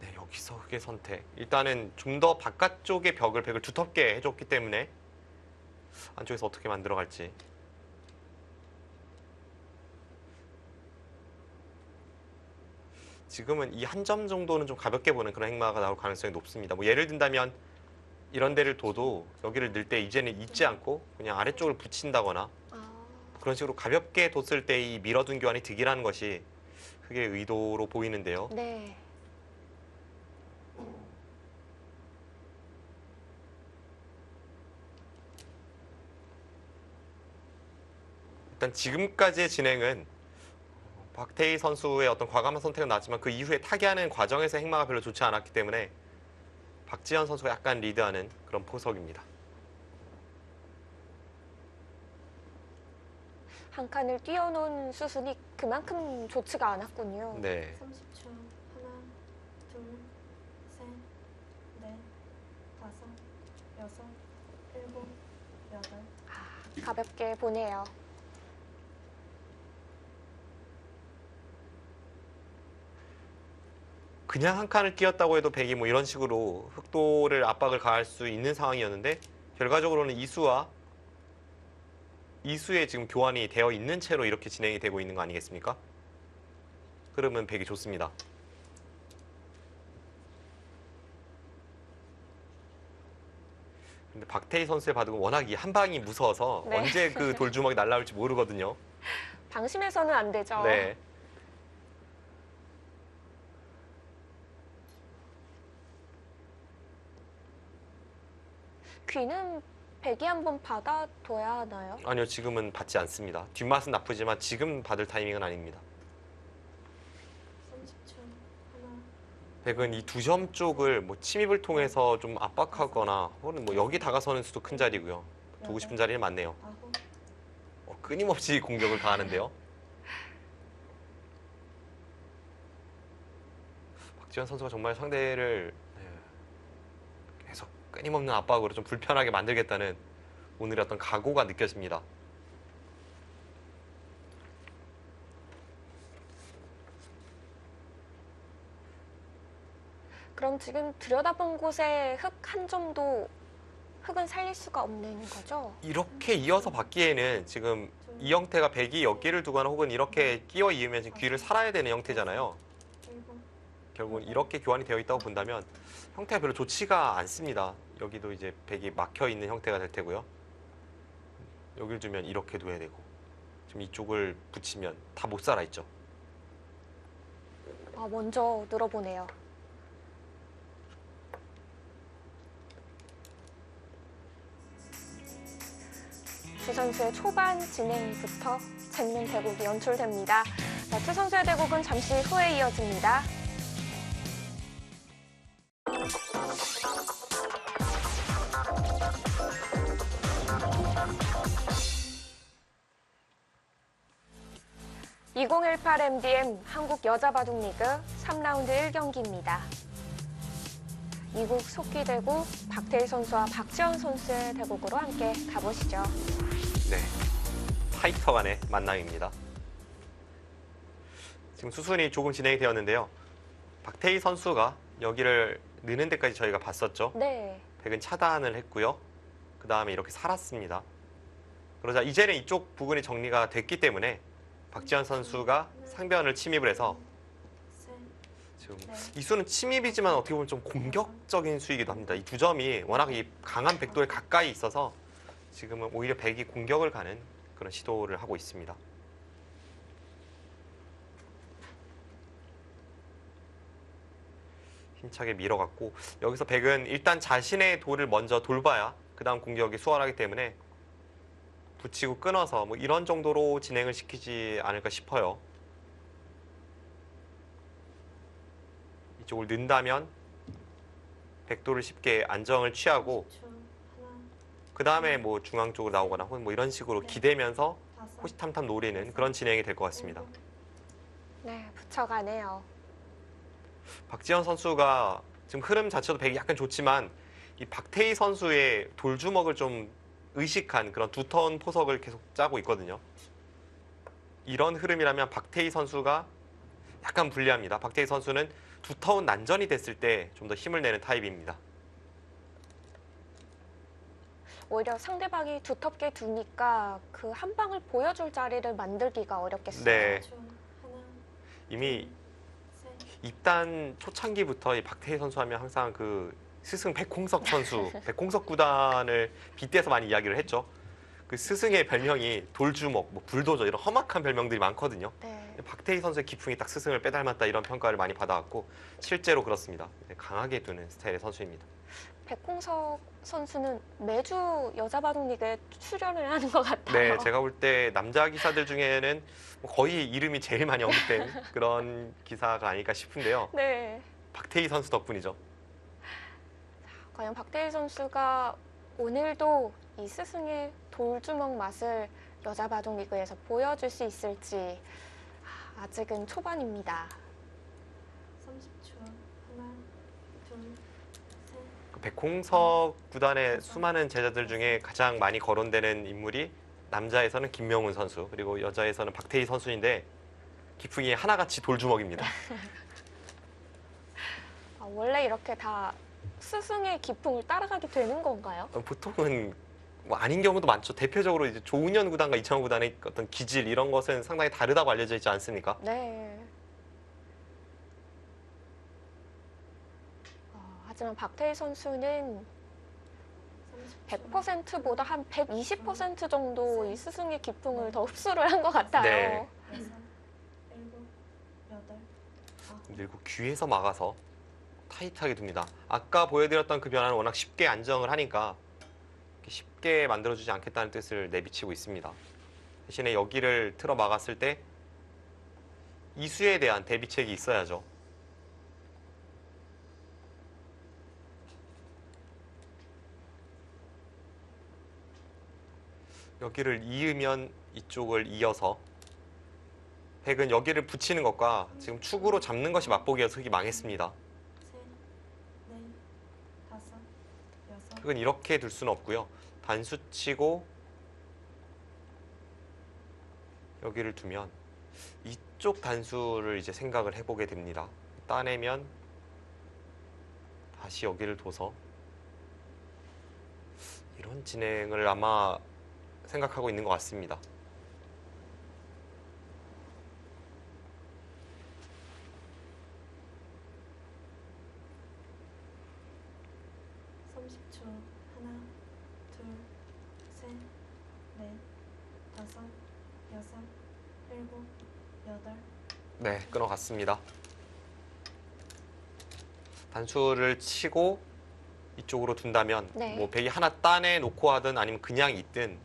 네, 여기서 흑의 선택. 일단은 좀 더 바깥쪽의 백을 두텁게 해줬기 때문에 안쪽에서 어떻게 만들어갈지. 지금은 이 한 점 정도는 좀 가볍게 보는 그런 행마가 나올 가능성이 높습니다. 뭐 예를 든다면 이런 데를 둬도 여기를 넣을 때 이제는 잊지 않고 그냥 아래쪽을 붙인다거나 그런 식으로 가볍게 뒀을 때 이 밀어둔 교환이 득이라는 것이 흑의 의도로 보이는데요. 네. 일단 지금까지의 진행은 박태희 선수의 어떤 과감한 선택은 나왔지만 그 이후에 타개하는 과정에서 행마가 별로 좋지 않았기 때문에 박지현 선수가 약간 리드하는 그런 포석입니다. 한 칸을 띄워놓은 수순이 그만큼 좋지가 않았군요. 네. 30초 하나, 둘, 셋, 넷, 여섯, 일곱, 여덟, 가볍게 보내요. 그냥 한 칸을 끼었다고 해도 백이 뭐 이런 식으로 흑도를 압박을 가할 수 있는 상황이었는데 결과적으로는 이수에 지금 교환이 되어 있는 채로 이렇게 진행이 되고 있는 거 아니겠습니까? 흐름은 백이 좋습니다. 근데 박태희 선수의 바둑은 워낙 이 한 방이 무서워서 네. 언제 그 돌주먹이 날라올지 모르거든요. 방심해서는 안 되죠. 네. 귀는 백이 한번 받아둬야 하나요? 아니요, 지금은 받지 않습니다. 뒷맛은 나쁘지만 지금 받을 타이밍은 아닙니다. 30초. 하나, 백은 이 두 점 쪽을 뭐 침입을 통해서 좀 압박하거나 혹은 뭐 여기 다가서는 수도 큰 자리고요. 두고 싶은 자리는 많네요. 아홉, 끊임없이 공격을 가하는데요. 박지현 선수가 정말 상대를 계속 끊임없는 압박으로 좀 불편하게 만들겠다는 오늘의 어떤 각오가 느껴집니다. 그럼 지금 들여다본 곳에 흙 한 점도 흙은 살릴 수가 없는 거죠? 이렇게 이어서 받기에는 지금 이 형태가 백이 여기를 두거나 혹은 이렇게 끼어 이으면 지금 귀를 살아야 되는 형태잖아요. 일곱, 결국은 이렇게 교환이 되어 있다고 본다면 형태가 별로 좋지가 않습니다. 여기도 이제 백이 막혀 있는 형태가 될 테고요. 여기를 주면 이렇게 둬야 되고 지금 이쪽을 붙이면 다 못 살아 있죠. 먼저 늘어보네요. 두 선수의 초반 진행부터 재밌는 대국이 연출됩니다. 자, 두 선수의 대국은 잠시 후에 이어집니다. (2018) MDM 한국 여자바둑리그 3라운드 1경기입니다. 이국 속기대국 박태희 선수와 박지원 선수의 대국으로 함께 가보시죠. 네, 파이터 간의 만남입니다. 지금 수순이 조금 진행이 되었는데요. 박태희 선수가 여기를 느는 데까지 저희가 봤었죠. 네, 백은 차단을 했고요. 그 다음에 이렇게 살았습니다. 그러자 이제는 이쪽 부분이 정리가 됐기 때문에 박지현 선수가 상변을 침입을 해서 셋, 지금 넷, 이 수는 침입이지만 어떻게 보면 좀 공격적인 수이기도 합니다. 이 두 점이 워낙 이 강한 백도에 가까이 있어서 지금은 오히려 백이 공격을 가는 그런 시도를 하고 있습니다. 힘차게 밀어갔고 여기서 백은 일단 자신의 돌을 먼저 돌봐야 그 다음 공격이 수월하기 때문에 붙이고 끊어서 뭐 이런 정도로 진행을 시키지 않을까 싶어요. 이쪽을 넣는다면 백도를 쉽게 안정을 취하고 10초. 하나, 그 다음에 뭐 중앙 쪽으로 나오거나 혹은 뭐 이런 식으로 기대면서 다섯, 호시탐탐 노리는 그런 진행이 될 것 같습니다. 일곱, 네, 붙여가네요. 박지현 선수가 지금 흐름 자체도 백이 약간 좋지만 이 박태희 선수의 돌주먹을 좀 의식한 그런 두터운 포석을 계속 짜고 있거든요. 이런 흐름이라면 박태희 선수가 약간 불리합니다. 박태희 선수는 두터운 난전이 됐을 때 좀 더 힘을 내는 타입입니다. 오히려 상대방이 두텁게 두니까 그 한 방을 보여줄 자리를 만들기가 어렵겠어요. 네. 10초. 하나, 이미 셋, 입단 초창기부터 이 박태희 선수 하면 항상 그 스승 백홍석 선수, 백홍석 구단을 빗대서 많이 이야기를 했죠. 그 스승의 별명이 돌주먹, 뭐 불도저 이런 험악한 별명들이 많거든요. 네. 박태희 선수의 기풍이 딱 스승을 빼닮았다 이런 평가를 많이 받아왔고 실제로 그렇습니다. 강하게 두는 스타일의 선수입니다. 백홍석 선수는 매주 여자바둑리그에 출연을 하는 것 같아요. 네, 제가 볼 때 남자 기사들 중에는 뭐 거의 이름이 제일 많이 언급된 그런 기사가 아닐까 싶은데요. 네. 박태희 선수 덕분이죠. 과연 박태희 선수가 오늘도 이 스승의 돌주먹 맛을 여자바둑리그에서 보여줄 수 있을지 아직은 초반입니다. 30초. 하나, 둘, 셋, 백홍석 구단의 수많은 제자들 중에 가장 많이 거론되는 인물이 남자에서는 김명훈 선수, 그리고 여자에서는 박태희 선수인데 기풍이 하나같이 돌주먹입니다. 원래 이렇게 다 스승의 기풍을 따라가게 되는 건가요? 보통은 뭐 아닌 경우도 많죠. 대표적으로 이제 조은현 구단과 이창호 구단의 어떤 기질 이런 것은 상당히 다르다고 알려져 있지 않습니까? 네. 하지만 박태희 선수는 100%보다 한 120% 정도 이 스승의 기풍을 더 흡수를 한 것 같아요. 네. 6, 7, 8, 9. 그리고 귀에서 막아서 타이트하게 둡니다. 아까 보여드렸던 그 변화는 워낙 쉽게 안정을 하니까 이렇게 쉽게 만들어주지 않겠다는 뜻을 내비치고 있습니다. 대신에 여기를 틀어 막았을 때 이수에 대한 대비책이 있어야죠. 여기를 이으면 이쪽을 이어서 백은 여기를 붙이는 것과 지금 축으로 잡는 것이 맛보기여서 흙이 망했습니다. 셋, 넷, 다섯, 여섯. 흙은 이렇게 둘 수는 없고요. 단수 치고 여기를 두면 이쪽 단수를 이제 생각을 해보게 됩니다. 따내면 다시 여기를 둬서 이런 진행을 아마 생각하고 있는 것 같습니다. 30초. 하나, 둘, 셋, 넷, 다섯, 여섯, 일곱, 여덟. 네, 끊어갔습니다. 단수를 치고 이쪽으로 둔다면 네. 뭐 백이 하나 따내 놓고 하든 아니면 그냥 있든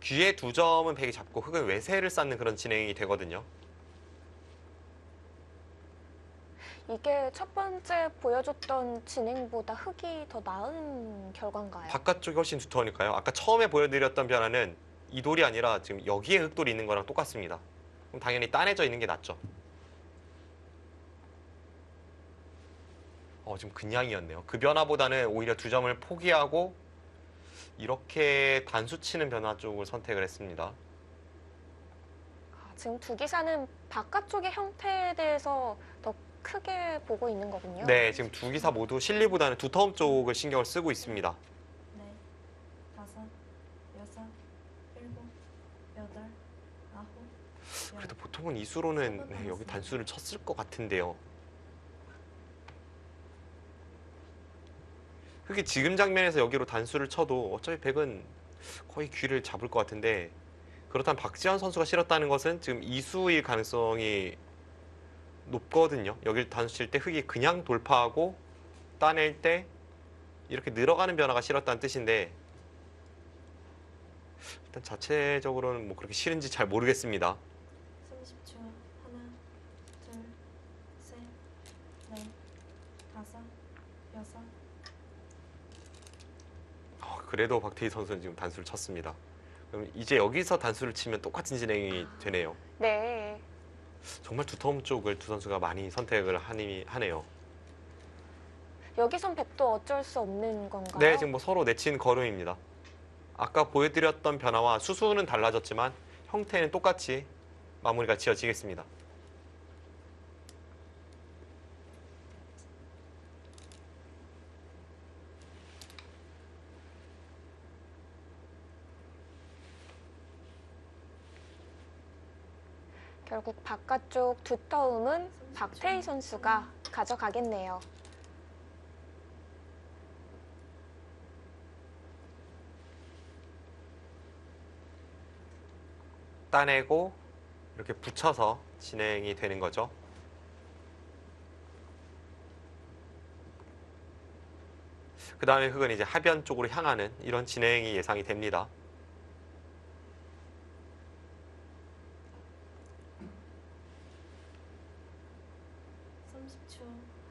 귀에 두 점은 백이 잡고 흙은 외세를 쌓는 그런 진행이 되거든요. 이게 첫 번째 보여줬던 진행보다 흙이 더 나은 결과인가요? 바깥쪽이 훨씬 두터우니까요. 아까 처음에 보여드렸던 변화는 이 돌이 아니라 지금 여기에 흙돌이 있는 거랑 똑같습니다. 그럼 당연히 따내져 있는 게 낫죠. 지금 그냥이었네요. 그 변화보다는 오히려 두 점을 포기하고 이렇게 단수 치는 변화 쪽을 선택을 했습니다. 지금 두 기사는 바깥쪽의 형태에 대해서 더 크게 보고 있는 거군요. 네, 지금 두 기사 모두 실리보다는 두터움 쪽을 신경을 쓰고 있습니다. 넷, 다섯, 여섯, 일곱, 여덟, 아홉. 그래도 보통은 이수로는 네, 여기 단수를 쳤을 것 같은데요. 그게 지금 장면에서 여기로 단수를 쳐도 어차피 백은 거의 귀를 잡을 것 같은데 그렇다면 박지현 선수가 실었다는 것은 지금 이수일 가능성이 높거든요. 여기를 단수 칠 때 흙이 그냥 돌파하고 따낼 때 이렇게 늘어가는 변화가 실었다는 뜻인데 일단 자체적으로는 뭐 그렇게 싫은지 잘 모르겠습니다. 30초. 하나, 둘, 셋, 넷, 다섯, 여섯. 그래도 박태희 선수는 지금 단수를 쳤습니다. 그럼 이제 여기서 단수를 치면 똑같은 진행이 되네요. 네. 정말 두터움 쪽을 두 선수가 많이 선택을 하네요. 여기선 백도 어쩔 수 없는 건가요? 네, 지금 뭐 서로 내친 걸음입니다. 아까 보여드렸던 변화와 수수는 달라졌지만 형태는 똑같이 마무리가 지어지겠습니다. 결국 바깥쪽 두터움은 박태희 선수가 가져가겠네요. 따내고 이렇게 붙여서 진행이 되는 거죠. 그 다음에 흙은 이제 하변 쪽으로 향하는 이런 진행이 예상이 됩니다.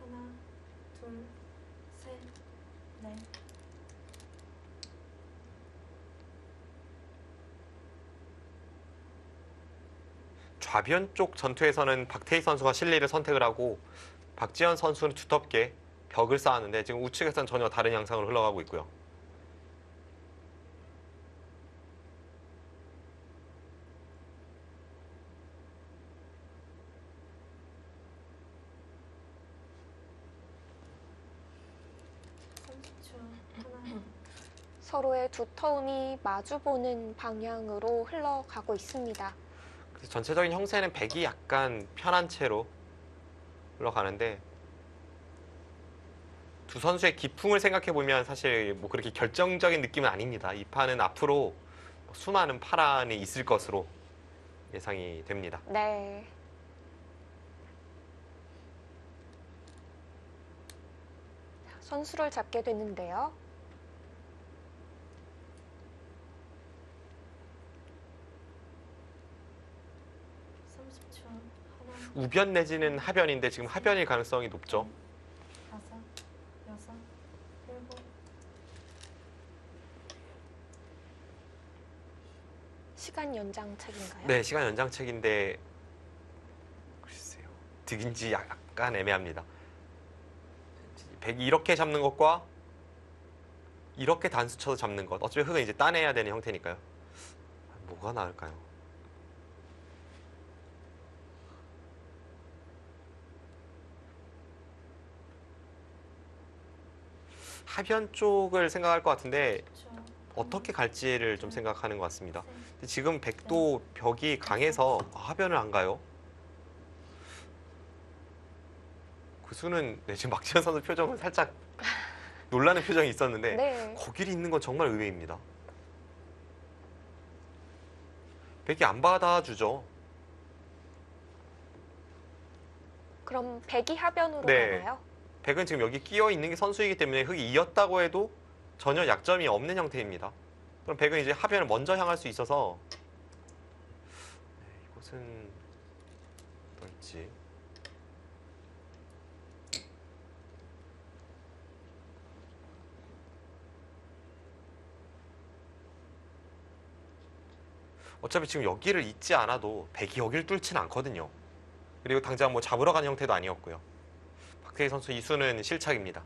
하나, 둘, 셋, 넷. 좌변 쪽 전투에서는 박태희 선수가 실리를 선택을 하고 박지현 선수는 두텁게 벽을 쌓았는데 지금 우측에서는 전혀 다른 양상으로 흘러가고 있고요. 하나, 서로의 두터움이 마주보는 방향으로 흘러가고 있습니다. 그래서 전체적인 형세는 백이 약간 편한 채로 흘러가는데 두 선수의 기풍을 생각해 보면 사실 뭐 그렇게 결정적인 느낌은 아닙니다. 이 판은 앞으로 수많은 파란이 있을 것으로 예상이 됩니다. 네. 자, 선수를 잡게 됐는데요. 하나, 우변 내지는 하변인데 지금 하변일 가능성이 높죠. 다섯, 여섯, 일곱, 시간 연장책인가요? 네, 시간 연장책인데 글쎄요. 득인지 약간 애매합니다. 백이 이렇게 잡는 것과 이렇게 단수 쳐서 잡는 것. 어차피 흙은 이제 따내야 되는 형태니까요. 뭐가 나을까요? 하변 쪽을 생각할 것 같은데 어떻게 갈지를 좀 생각하는 것 같습니다. 근데 지금 백도 벽이 강해서 하변을 안 가요. 그 수는 네, 지금 박지현 선수 표정은 살짝 놀라는 표정이 있었는데 네. 거길이 있는 건 정말 의외입니다. 백이 안 받아주죠. 그럼 백이 하변으로 네. 가나요? 백은 지금 여기 끼어 있는 게 선수이기 때문에 흙이 이었다고 해도 전혀 약점이 없는 형태입니다. 그럼 백은 이제 하변을 먼저 향할 수 있어서 네, 이것은 어떨지. 어차피 지금 여기를 잇지 않아도 백이 여기를 뚫지는 않거든요. 그리고 당장 뭐 잡으러 가는 형태도 아니었고요. 박태희 선수 이 수는 실착입니다.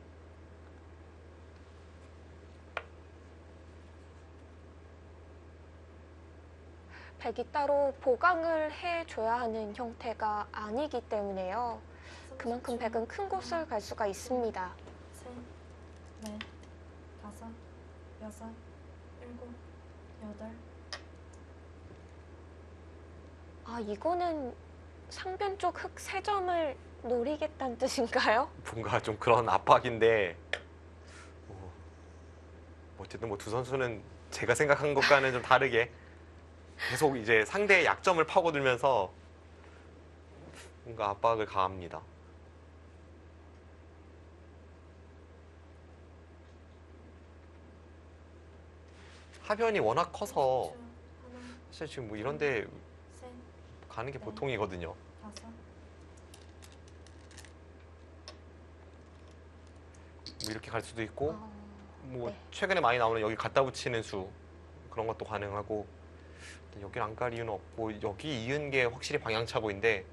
백이 따로 보강을 해줘야 하는 형태가 아니기 때문에요. 그만큼 백은 큰 곳을 갈 수가 있습니다. 셋, 넷, 다섯, 여섯, 일곱, 여덟. 아, 이거는 상변 쪽 흙 3점을 노리겠다는 뜻인가요? 뭔가 좀 그런 압박인데 어쨌든 뭐 두 선수는 제가 생각한 것과는 좀 다르게 계속 이제 상대의 약점을 파고들면서 뭔가 압박을 가합니다. 하변이 워낙 커서 하나, 사실 지금 뭐 이런데 셋, 가는 게 보통이거든요. 다섯, 뭐 이렇게 갈 수도 있고 뭐 네. 최근에 많이 나오는 여기 갖다 붙이는 수 그런 것도 가능하고 여기를 안 갈 이유는 없고 여기 이은 게 확실히 방향차고인데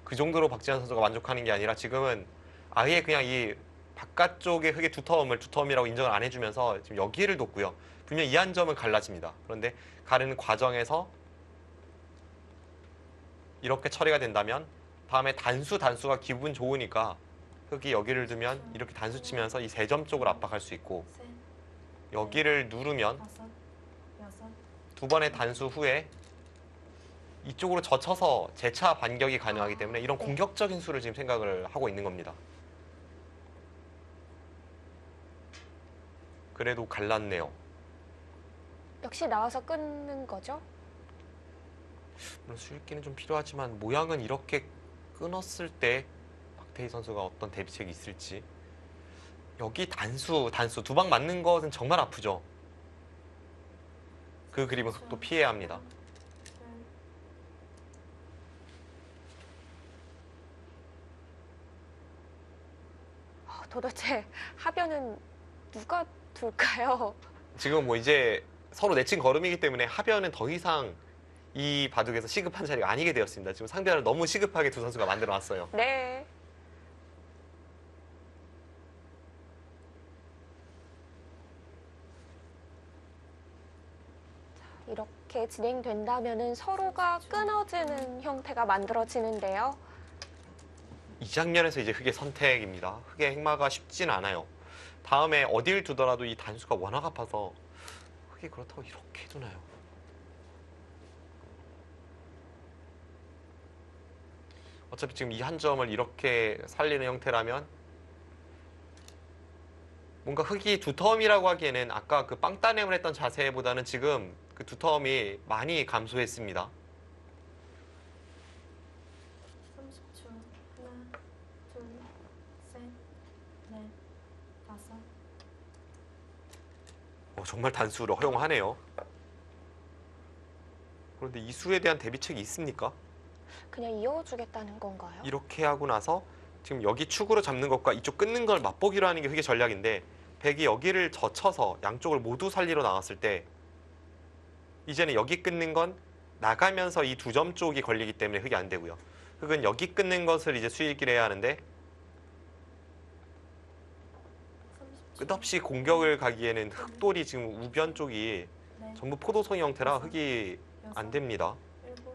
그 정도로 박지현 선수가 만족하는 게 아니라 지금은 아예 그냥 이 바깥쪽의 흙의 두터움이라고 인정을 안 해주면서 지금 여기를 뒀고요. 분명 이 한 점은 갈라집니다. 그런데 가르는 과정에서 이렇게 처리가 된다면 다음에 단수가 기분 좋으니까 흙이 여기를 두면 이렇게 단수 치면서 이 3점 쪽으로 압박할 수 있고 셋, 여기를 누르면 다섯, 여섯, 2번의 단수 후에 이쪽으로 젖혀서 재차 반격이 가능하기 때문에 이런 네. 공격적인 수를 지금 생각을 하고 있는 겁니다. 그래도 갈랐네요. 역시 나와서 끊는 거죠? 물론 수익기는 좀 필요하지만 모양은 이렇게 끊었을 때 박태희 선수가 어떤 대비책이 있을지. 여기 단수 2방 맞는 것은 정말 아프죠. 그 그림은 또 피해야 합니다. 둘, 도대체 하변은 누가 둘까요? 지금 뭐 이제 서로 내친 걸음이기 때문에 하변은 더 이상 이 바둑에서 시급한 자리가 아니게 되었습니다. 지금 상대를 너무 시급하게 두 선수가 만들어 놨어요. 네. 이렇게 진행된다면은 서로가 끊어지는 형태가 만들어지는데요. 이 장면에서 이제 흑의 선택입니다. 흑의 행마가 쉽진 않아요. 다음에 어딜 두더라도 이 단수가 워낙 아파서 흑이 그렇다고 이렇게 두나요? 어차피 지금 이 한 점을 이렇게 살리는 형태라면 뭔가 흑이 두터움이라고 하기에는 아까 그 빵따냄을 했던 자세보다는 지금 그 두터움이 많이 감소했습니다. 30초. 하나, 둘, 셋, 넷, 다섯. 정말 단수를 허용하네요. 그런데 이 수에 대한 대비책이 있습니까? 그냥 이어주겠다는 건가요? 이렇게 하고 나서 지금 여기 축으로 잡는 것과 이쪽 끊는 걸 맛보기로 하는 게 흑의 전략인데 백이 여기를 젖혀서 양쪽을 모두 살리러 나갔을 때 이제는 여기 끊는 건 나가면서 이 두 점 쪽이 걸리기 때문에 흑이 안 되고요. 흑은 여기 끊는 것을 이제 수익을 해야 하는데 30초. 끝없이 공격을 가기에는 흑돌이 지금 우변 쪽이 넷, 전부 포도송이 형태라 흑이 여섯, 안 됩니다. 일곱.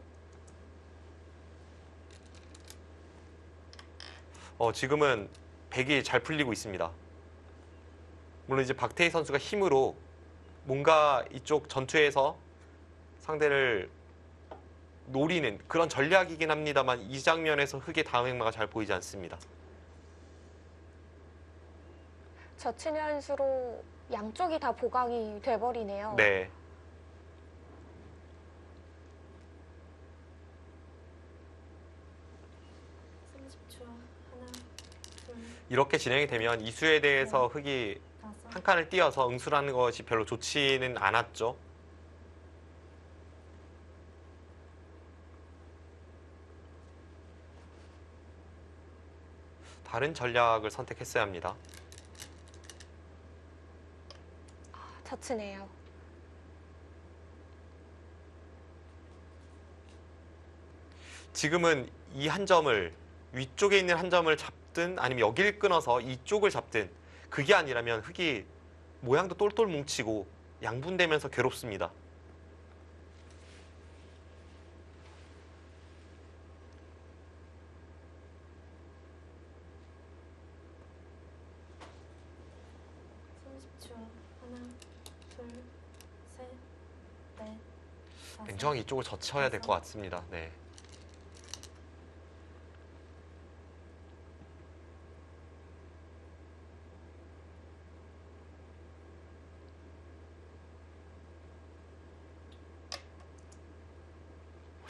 지금은 백이 잘 풀리고 있습니다. 물론 이제 박태희 선수가 힘으로 뭔가 이쪽 전투에서 상대를 노리는 그런 전략이긴 합니다만 이 장면에서 흑의 다음 행마가 잘 보이지 않습니다. 젖히는 한 수로 양쪽이 다 보강이 돼버리네요. 네. 하나, 둘, 이렇게 진행이 되면 이수에 대해서 흑이 다섯. 한 칸을 띄어서 응수라는 것이 별로 좋지는 않았죠. 다른 전략을 선택했어야 합니다. 젖히네요. 지금은 이 한 점을 위쪽에 있는 한 점을 잡든 아니면 여기를 끊어서 이쪽을 잡든 그게 아니라면 흑이 모양도 똘똘 뭉치고 양분되면서 괴롭습니다. 하나, 둘, 셋, 넷, 다섯. 냉정하게 이쪽을 젖혀야 될 것 같습니다. 네.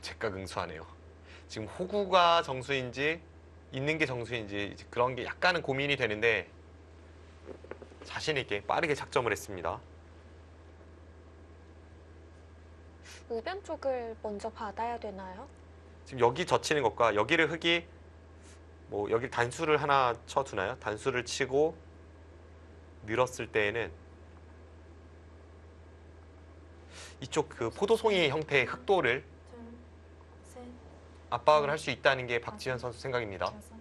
제가 응수하네요. 지금 호구가 정수인지 있는 게 정수인지 이제 그런 게 약간은 고민이 되는데 자신 있게 빠르게 작점을 했습니다. 우변 쪽을 먼저 받아야 되나요? 지금 여기 젖히는 것과 여기를 흑이 뭐 여기 단수를 하나 쳐두나요? 단수를 치고 늘었을 때에는 이쪽 그 포도송이 형태의 흑돌을 둘, 셋, 압박을 할 수 있다는 게 박지현 선수 생각입니다. 여섯.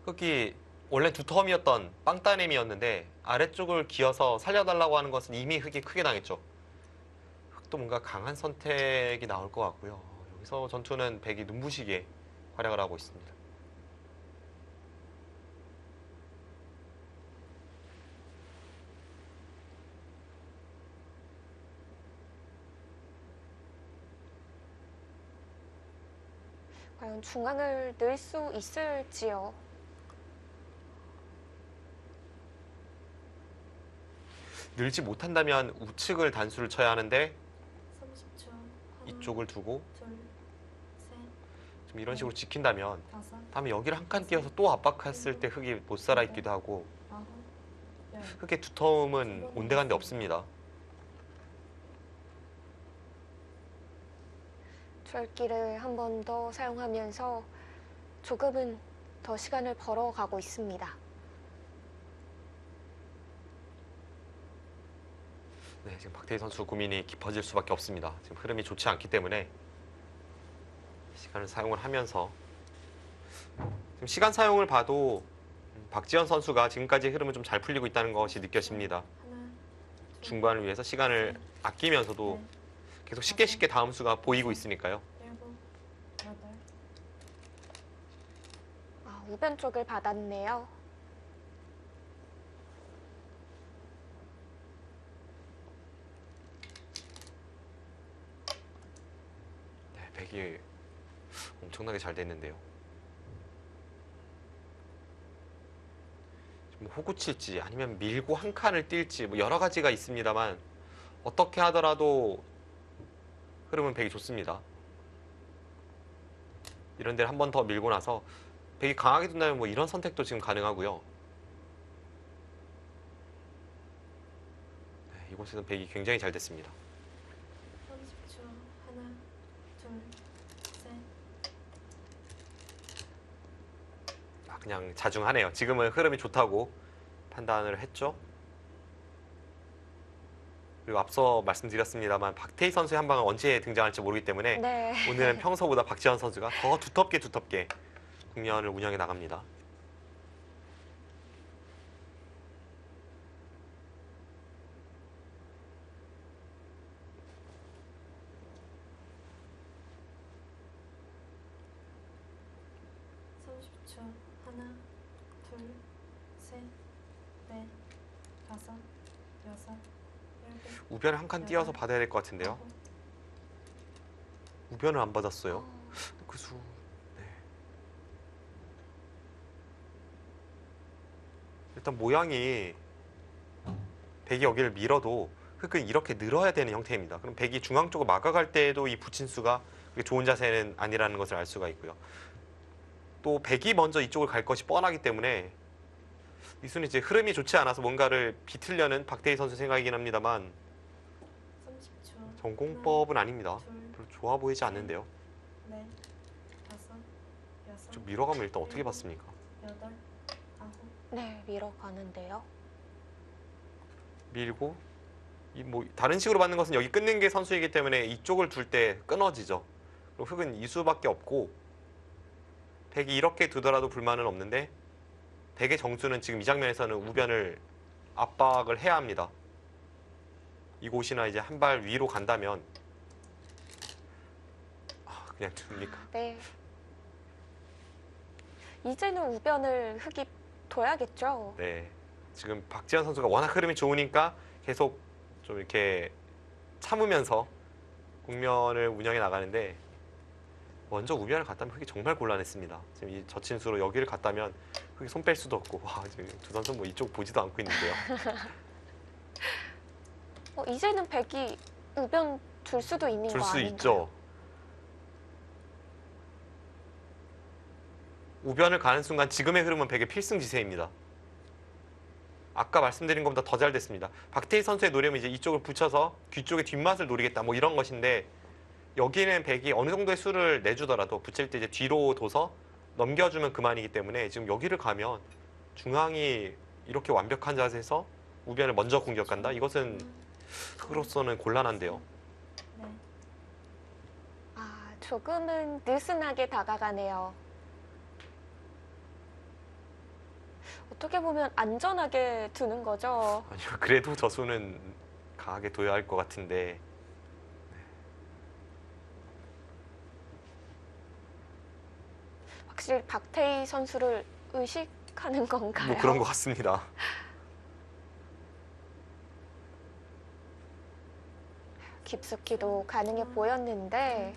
흑이 원래 두터움이었던 빵따냄이었는데 아래쪽을 기어서 살려달라고 하는 것은 이미 흑이 크게 당했죠. 흑도 뭔가 강한 선택이 나올 것 같고요. 여기서 전투는 백이 눈부시게 활약을 하고 있습니다. 과연 중앙을 늘 수 있을지요? 늘지 못한다면 우측을 단수를 쳐야 하는데 30초. 하나, 이쪽을 두고 둘, 셋, 좀 이런 식으로 지킨다면 다섯, 다음에 여기를 한 칸 띄어서 또 압박했을 때 흑이 못 살아 있기도 하고 아홉, 열. 흑의 두터움은 온데간데 없습니다. 줄기를 한 번 더 사용하면서 조금은 더 시간을 벌어가고 있습니다. 네, 지금 박태희 선수 고민이 깊어질 수밖에 없습니다. 지금 흐름이 좋지 않기 때문에 시간을 사용을 하면서 지금 시간 사용을 봐도 박지현 선수가 지금까지 흐름은 좀 잘 풀리고 있다는 것이 느껴집니다. 하나, 둘, 중반을 위해서 시간을 아끼면서도 넷, 계속 쉽게 다음 수가 보이고 있으니까요. 일곱, 여덟, 아, 우변 쪽을 받았네요. 네, 백이 엄청나게 잘 됐는데요. 뭐 호구 칠지 아니면 밀고 한 칸을 뛸지 뭐 여러 가지가 있습니다만 어떻게 하더라도 흐름은 백이 좋습니다. 이런 데를 한 번 더 밀고 나서 백이 강하게 둔다면 뭐 이런 선택도 지금 가능하고요. 네, 이곳에서는 백이 굉장히 잘 됐습니다. 30초. 하나, 둘, 셋, 그냥 자중하네요. 지금은 흐름이 좋다고 판단을 했죠. 그리고 앞서 말씀드렸습니다만 박태희 선수의 한 방은 언제 등장할지 모르기 때문에 네. 오늘은 평소보다 박지현 선수가 더 두텁게 국면을 운영해 나갑니다. 삼십 초. 하나, 둘, 셋, 넷, 다섯, 여섯, 일곱, 우변을 한 칸 띄어서 받아야 될 것 같은데요. 아홉, 우변을 안 받았어요. 그 수. 네. 일단 모양이 백이 여기를 밀어도 흙은 이렇게 늘어야 되는 형태입니다. 그럼 백이 중앙 쪽을 막아갈 때에도 이 붙인 수가 그게 좋은 자세는 아니라는 것을 알 수가 있고요. 또 백이 먼저 이쪽을 갈 것이 뻔하기 때문에 이 수는 이제 흐름이 좋지 않아서 뭔가를 비틀려는 박태희 선수 생각이긴 합니다만 30초. 전공법은 아닙니다. 둘, 별로 좋아 보이지 않는데요. 넷, 다섯, 여섯, 좀 밀어가면 일단 어떻게 봤습니까? 여덟, 아홉, 네, 밀어가는데요. 밀고 이 뭐 다른 식으로 받는 것은 여기 끊는 게 선수이기 때문에 이쪽을 둘 때 끊어지죠. 그리고 흙은 이수밖에 없고 백이 이렇게 두더라도 불만은 없는데 백의 정수는 지금 이 장면에서는 우변을 압박을 해야 합니다. 이곳이나 이제 한 발 위로 간다면 그냥 둡니까? 네. 이제는 우변을 흙이 둬야겠죠. 네. 지금 박지현 선수가 워낙 흐름이 좋으니까 계속 좀 이렇게 참으면서 국면을 운영해 나가는데 먼저 우변을 갔다면 흙이 정말 곤란했습니다. 지금 이 저친수로 여기를 갔다면 흙이 손 뺄 수도 없고 와 지금 두 선수 뭐 이쪽 보지도 않고 있는데요. 이제는 백이 우변 둘 수도 있는 줄 거 수 아닌가요? 있죠. 우변을 가는 순간 지금의 흐름은 백의 필승지세입니다. 아까 말씀드린 것보다 더 잘 됐습니다. 박태희 선수의 노력은 이제 이쪽을 붙여서 귀 쪽의 뒷맛을 노리겠다 뭐 이런 것인데 여기는 백이 어느 정도의 수를 내주더라도 붙일 때 이제 뒤로 둬서 넘겨주면 그만이기 때문에 지금 여기를 가면 중앙이 이렇게 완벽한 자세에서 우변을 먼저 공격한다? 이것은 흙으로서는 곤란한데요. 넷, 아, 조금은 느슨하게 다가가네요. 어떻게 보면 안전하게 두는 거죠. 아니요, 그래도 저 수는 강하게 둬야 할 것 같은데 확실히 박태희 선수를 의식하는 건가요? 뭐 그런 것 같습니다. 깊숙이도 가능해 보였는데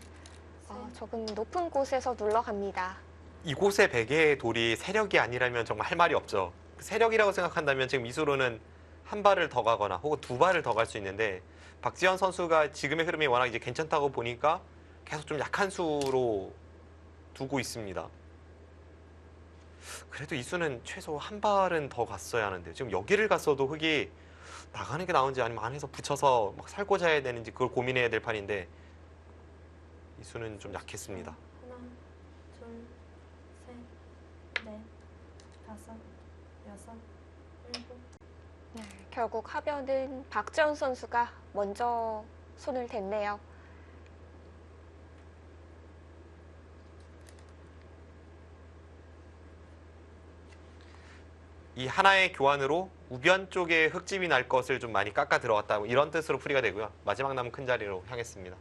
조금 높은 곳에서 눌러갑니다. 이곳의 베개의 돌이 세력이 아니라면 정말 할 말이 없죠. 세력이라고 생각한다면 지금 이수로는 한 발을 더 가거나 혹은 두 발을 더 갈 수 있는데 박지현 선수가 지금의 흐름이 워낙 이제 괜찮다고 보니까 계속 좀 약한 수로 두고 있습니다. 그래도 이수는 최소 한 발은 더 갔어야 하는데 지금 여기를 갔어도 흙이 나가는 게 나은지 아니면 안에서 붙여서 막 살고 자야 되는지 그걸 고민해야 될 판인데 이수는 좀 약했습니다. 하나, 둘, 셋, 넷, 다섯, 여섯, 일곱, 네, 결국 하변은 박지현 선수가 먼저 손을 댔네요. 이 하나의 교환으로 우변 쪽에 흙집이 날 것을 좀 많이 깎아 들어갔다. 뭐 이런 뜻으로 풀이가 되고요. 마지막 남은 큰 자리로 향했습니다.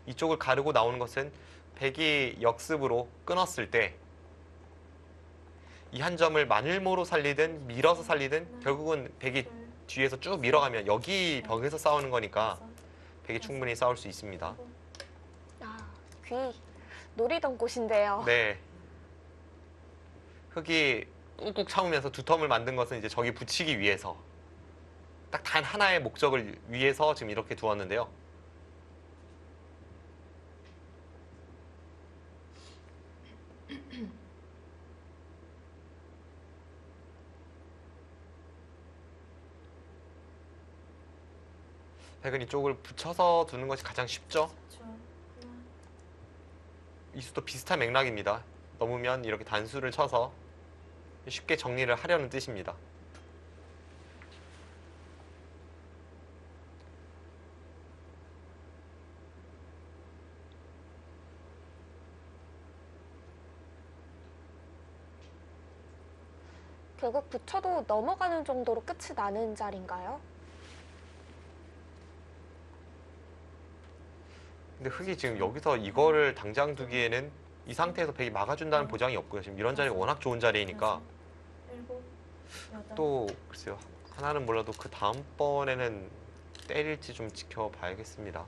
이쪽을 가르고 나오는 것은 백이 역습으로 끊었을 때 이 한 점을 마늘모로 살리든 밀어서 살리든 결국은 백이 둘, 뒤에서 쭉 밀어가면 여기 벽에서 싸우는 거니까 다섯, 백이 충분히 싸울 수 있습니다. 일곱, 아, 귀 노리던 곳인데요. 네. 흙이 꾹꾹 참으면서 두 텀을 만든 것은 이제 저기 붙이기 위해서 딱 단 하나의 목적을 위해서 지금 이렇게 두었는데요. 백은 이쪽을 붙여서 두는 것이 가장 쉽죠. 10초. 하나, 이 수도 비슷한 맥락입니다. 넘으면 이렇게 단수를 쳐서 쉽게 정리를 하려는 뜻입니다. 결국 붙여도 넘어가는 정도로 끝이 나는 자리인가요? 근데 흙이 지금 여기서 이거를 당장 두기에는 이 상태에서 백이 막아준다는 보장이 없고요. 지금 이런 자리가 워낙 좋은 자리이니까 여섯, 일곱, 여덟, 또 글쎄요. 하나는 몰라도 그 다음번에는 때릴지 좀 지켜봐야겠습니다.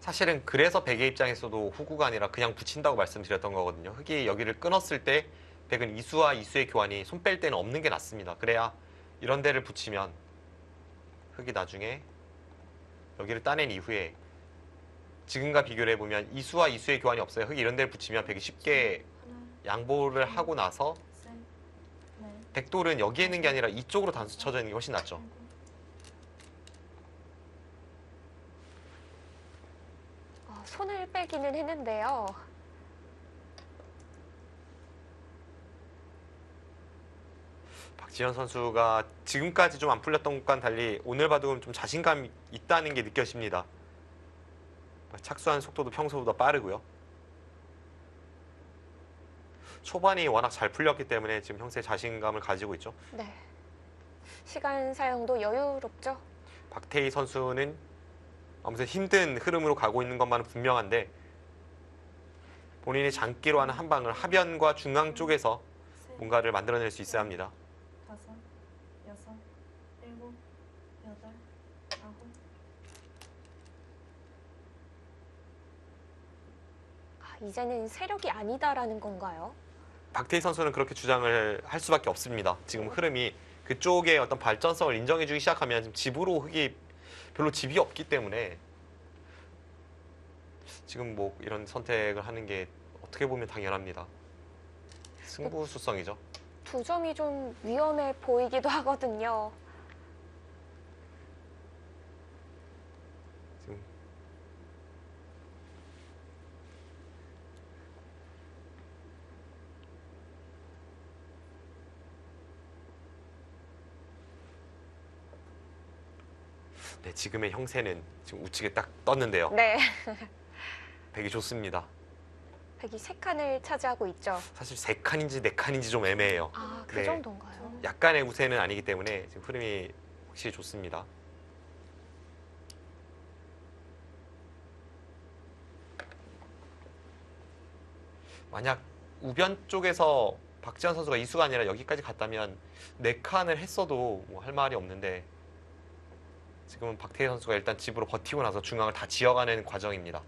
사실은 그래서 백의 입장에서도 후구가 아니라 그냥 붙인다고 말씀드렸던 거거든요. 흙이 여기를 끊었을 때 백은 이수와 이수의 교환이 손 뺄 때는 없는 게 낫습니다. 그래야 이런 데를 붙이면 흙이 나중에 여기를 따낸 이후에 지금과 비교를 해보면 이수와 이수의 교환이 없어요. 흙이 이런 데를 붙이면 백이 쉽게 하나, 양보를 하고 나서 셋, 넷, 백돌은 여기에 있는 게 아니라 이쪽으로 단수 쳐져 있는 게 훨씬 낫죠. 일곱, 손을 빼기는 했는데요. 박지현 선수가 지금까지 좀 안 풀렸던 것과는 달리 오늘 봐도 좀 자신감 있다는 게 느껴집니다. 착수하는 속도도 평소보다 빠르고요. 초반이 워낙 잘 풀렸기 때문에 지금 형세 자신감을 가지고 있죠. 네. 시간 사용도 여유롭죠? 박태희 선수는 아무튼 힘든 흐름으로 가고 있는 것만은 분명한데 본인이 장기로 하는 한 방을 하변과 중앙 쪽에서 셋, 뭔가를 만들어낼 수 있어야 합니다. 다섯, 여섯, 일곱, 여덟, 아홉, 이제는 세력이 아니다라는 건가요? 박태희 선수는 그렇게 주장을 할 수밖에 없습니다. 지금 흐름이 그쪽의 어떤 발전성을 인정해주기 시작하면 지금 집으로 흙이 별로 집이 없기 때문에 지금 뭐 이런 선택을 하는 게 어떻게 보면 당연합니다. 승부수성이죠. 두 점이 좀 위험해 보이기도 하거든요. 지금 네, 지금의 형세는 지금 우측에 딱 떴는데요. 네. 백이 좋습니다. 백이 세 칸을 차지하고 있죠. 사실 세 칸인지 네 칸인지 좀 애매해요. 아, 그 네. 정도인가요? 약간의 우세는 아니기 때문에 지금 흐름이 확실히 좋습니다. 만약 우변 쪽에서 박지현 선수가 이수가 아니라 여기까지 갔다면 네 칸을 했어도 뭐 할 말이 없는데 지금은 박태희 선수가 일단 집으로 버티고 나서 중앙을 다 지어가는 과정입니다.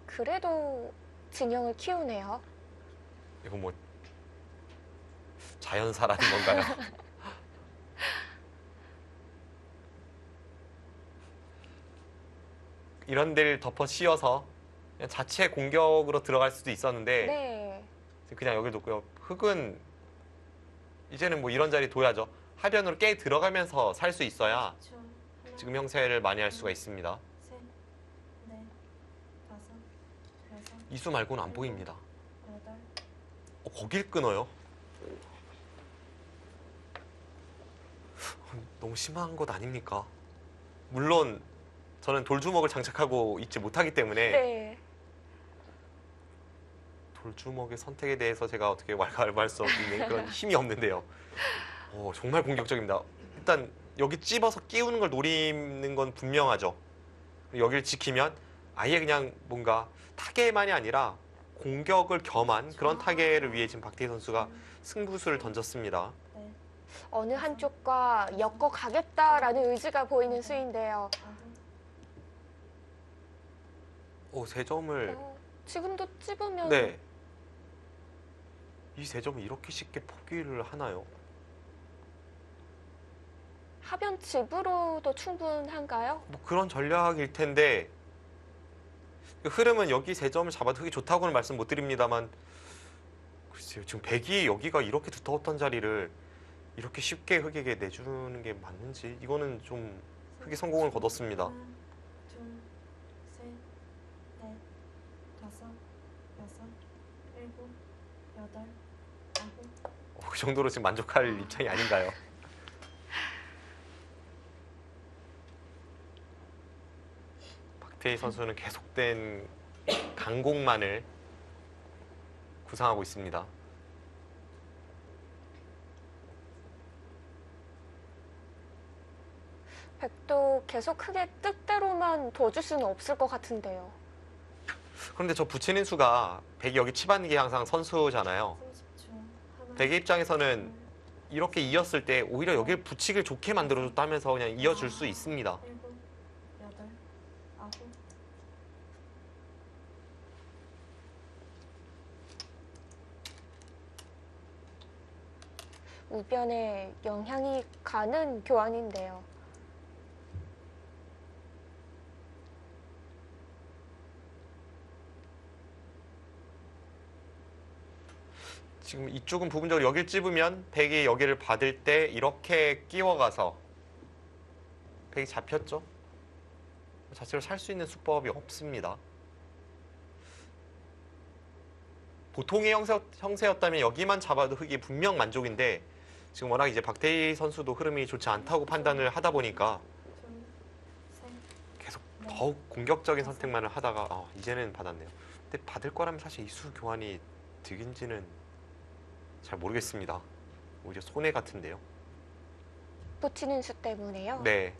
그래도 진영을 키우네요. 이거 뭐 자연사라는 건가요? 이런 데를 덮어 씌워서 그냥 자체 공격으로 들어갈 수도 있었는데 네. 그냥 여기 놓고요. 흙은 이제는 뭐 이런 자리 둬야죠. 하변으로 깨 들어가면서 살 수 있어야 10초. 하나, 지금 형세를 많이 할 수가 있습니다. 셋, 넷, 다섯, 여섯, 이수 말고는 안 보입니다. 여덟, 거길 끊어요. 너무 심한 것 아닙니까? 물론 저는 돌주먹을 장착하고 있지 못하기 때문에 네. 돌주먹의 선택에 대해서 제가 어떻게 왈가왈부할 수 없는 그런 힘이 없는데요. 정말 공격적입니다. 일단 여기 찝어서 끼우는 걸 노리는 건 분명하죠. 여기를 지키면 아예 그냥 뭔가 타겟만이 아니라 공격을 겸한 그런 타겟을 위해 지금 박태희 선수가 승부수를 던졌습니다. 네. 어느 한쪽과 엮어 가겠다라는 의지가 보이는 수인데요. 아홉, 세 점을 지금도 찝으면 네. 이 세 점을 이렇게 쉽게 포기를 하나요? 하변 집으로도 충분한가요? 뭐 그런 전략일 텐데 그 흐름은 여기 세 점을 잡아도 흙이 좋다고는 말씀 못 드립니다만 글쎄요. 지금 백이 여기가 이렇게 두터웠던 자리를 이렇게 쉽게 흙에게 내주는 게 맞는지 이거는 좀 흙이 성공을 거뒀습니다. 하나, 둘, 셋, 넷, 다섯, 여섯, 일곱, 여덟, 아홉. 그 정도로 지금 만족할 입장이 아닌가요? 박태희 선수는 계속된 강공만을 구상하고 있습니다. 백도 계속 크게 뜻대로만 둬줄 수는 없을 것 같은데요. 그런데 저 붙이는 수가 백이 여기 치받는 게 항상 선수잖아요. 30초. 하나, 백의 입장에서는 둘, 이렇게 이었을 때 오히려 여기를 붙이기를 좋게 만들어줬다면서 그냥 이어줄 수 있습니다. 일곱, 여덟, 아홉. 우변에 영향이 가는 교환인데요. 지금 이쪽은 부분적으로 여기를 찝으면 백이 여기를 받을 때 이렇게 끼워가서 백이 잡혔죠? 자체로 살 수 있는 수법이 없습니다. 보통의 형세였다면 여기만 잡아도 흙이 분명 만족인데 지금 워낙 이제 박태희 선수도 흐름이 좋지 않다고 판단을 하다 보니까 둘, 셋, 계속 더욱 공격적인 선택만을 하다가 이제는 받았네요. 근데 받을 거라면 사실 이수 교환이 득인지는 잘 모르겠습니다. 오히려 손해 같은데요. 붙이는 수 때문에요. 네.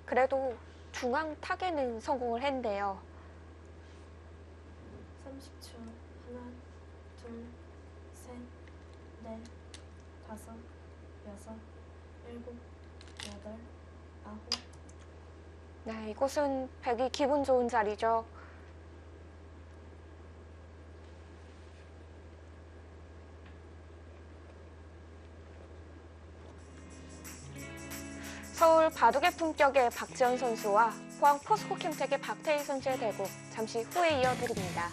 그래도 중앙 타겟은 성공을 했는데요. 30초. 하나, 둘, 셋, 넷, 다섯, 여섯, 일곱, 여덟, 아홉. 네, 이곳은 백이 기분 좋은 자리죠. 서울 바둑의 품격의 박지현 선수와 포항 포스코 캠텍의 박태희 선수의 대국 잠시 후에 이어드립니다.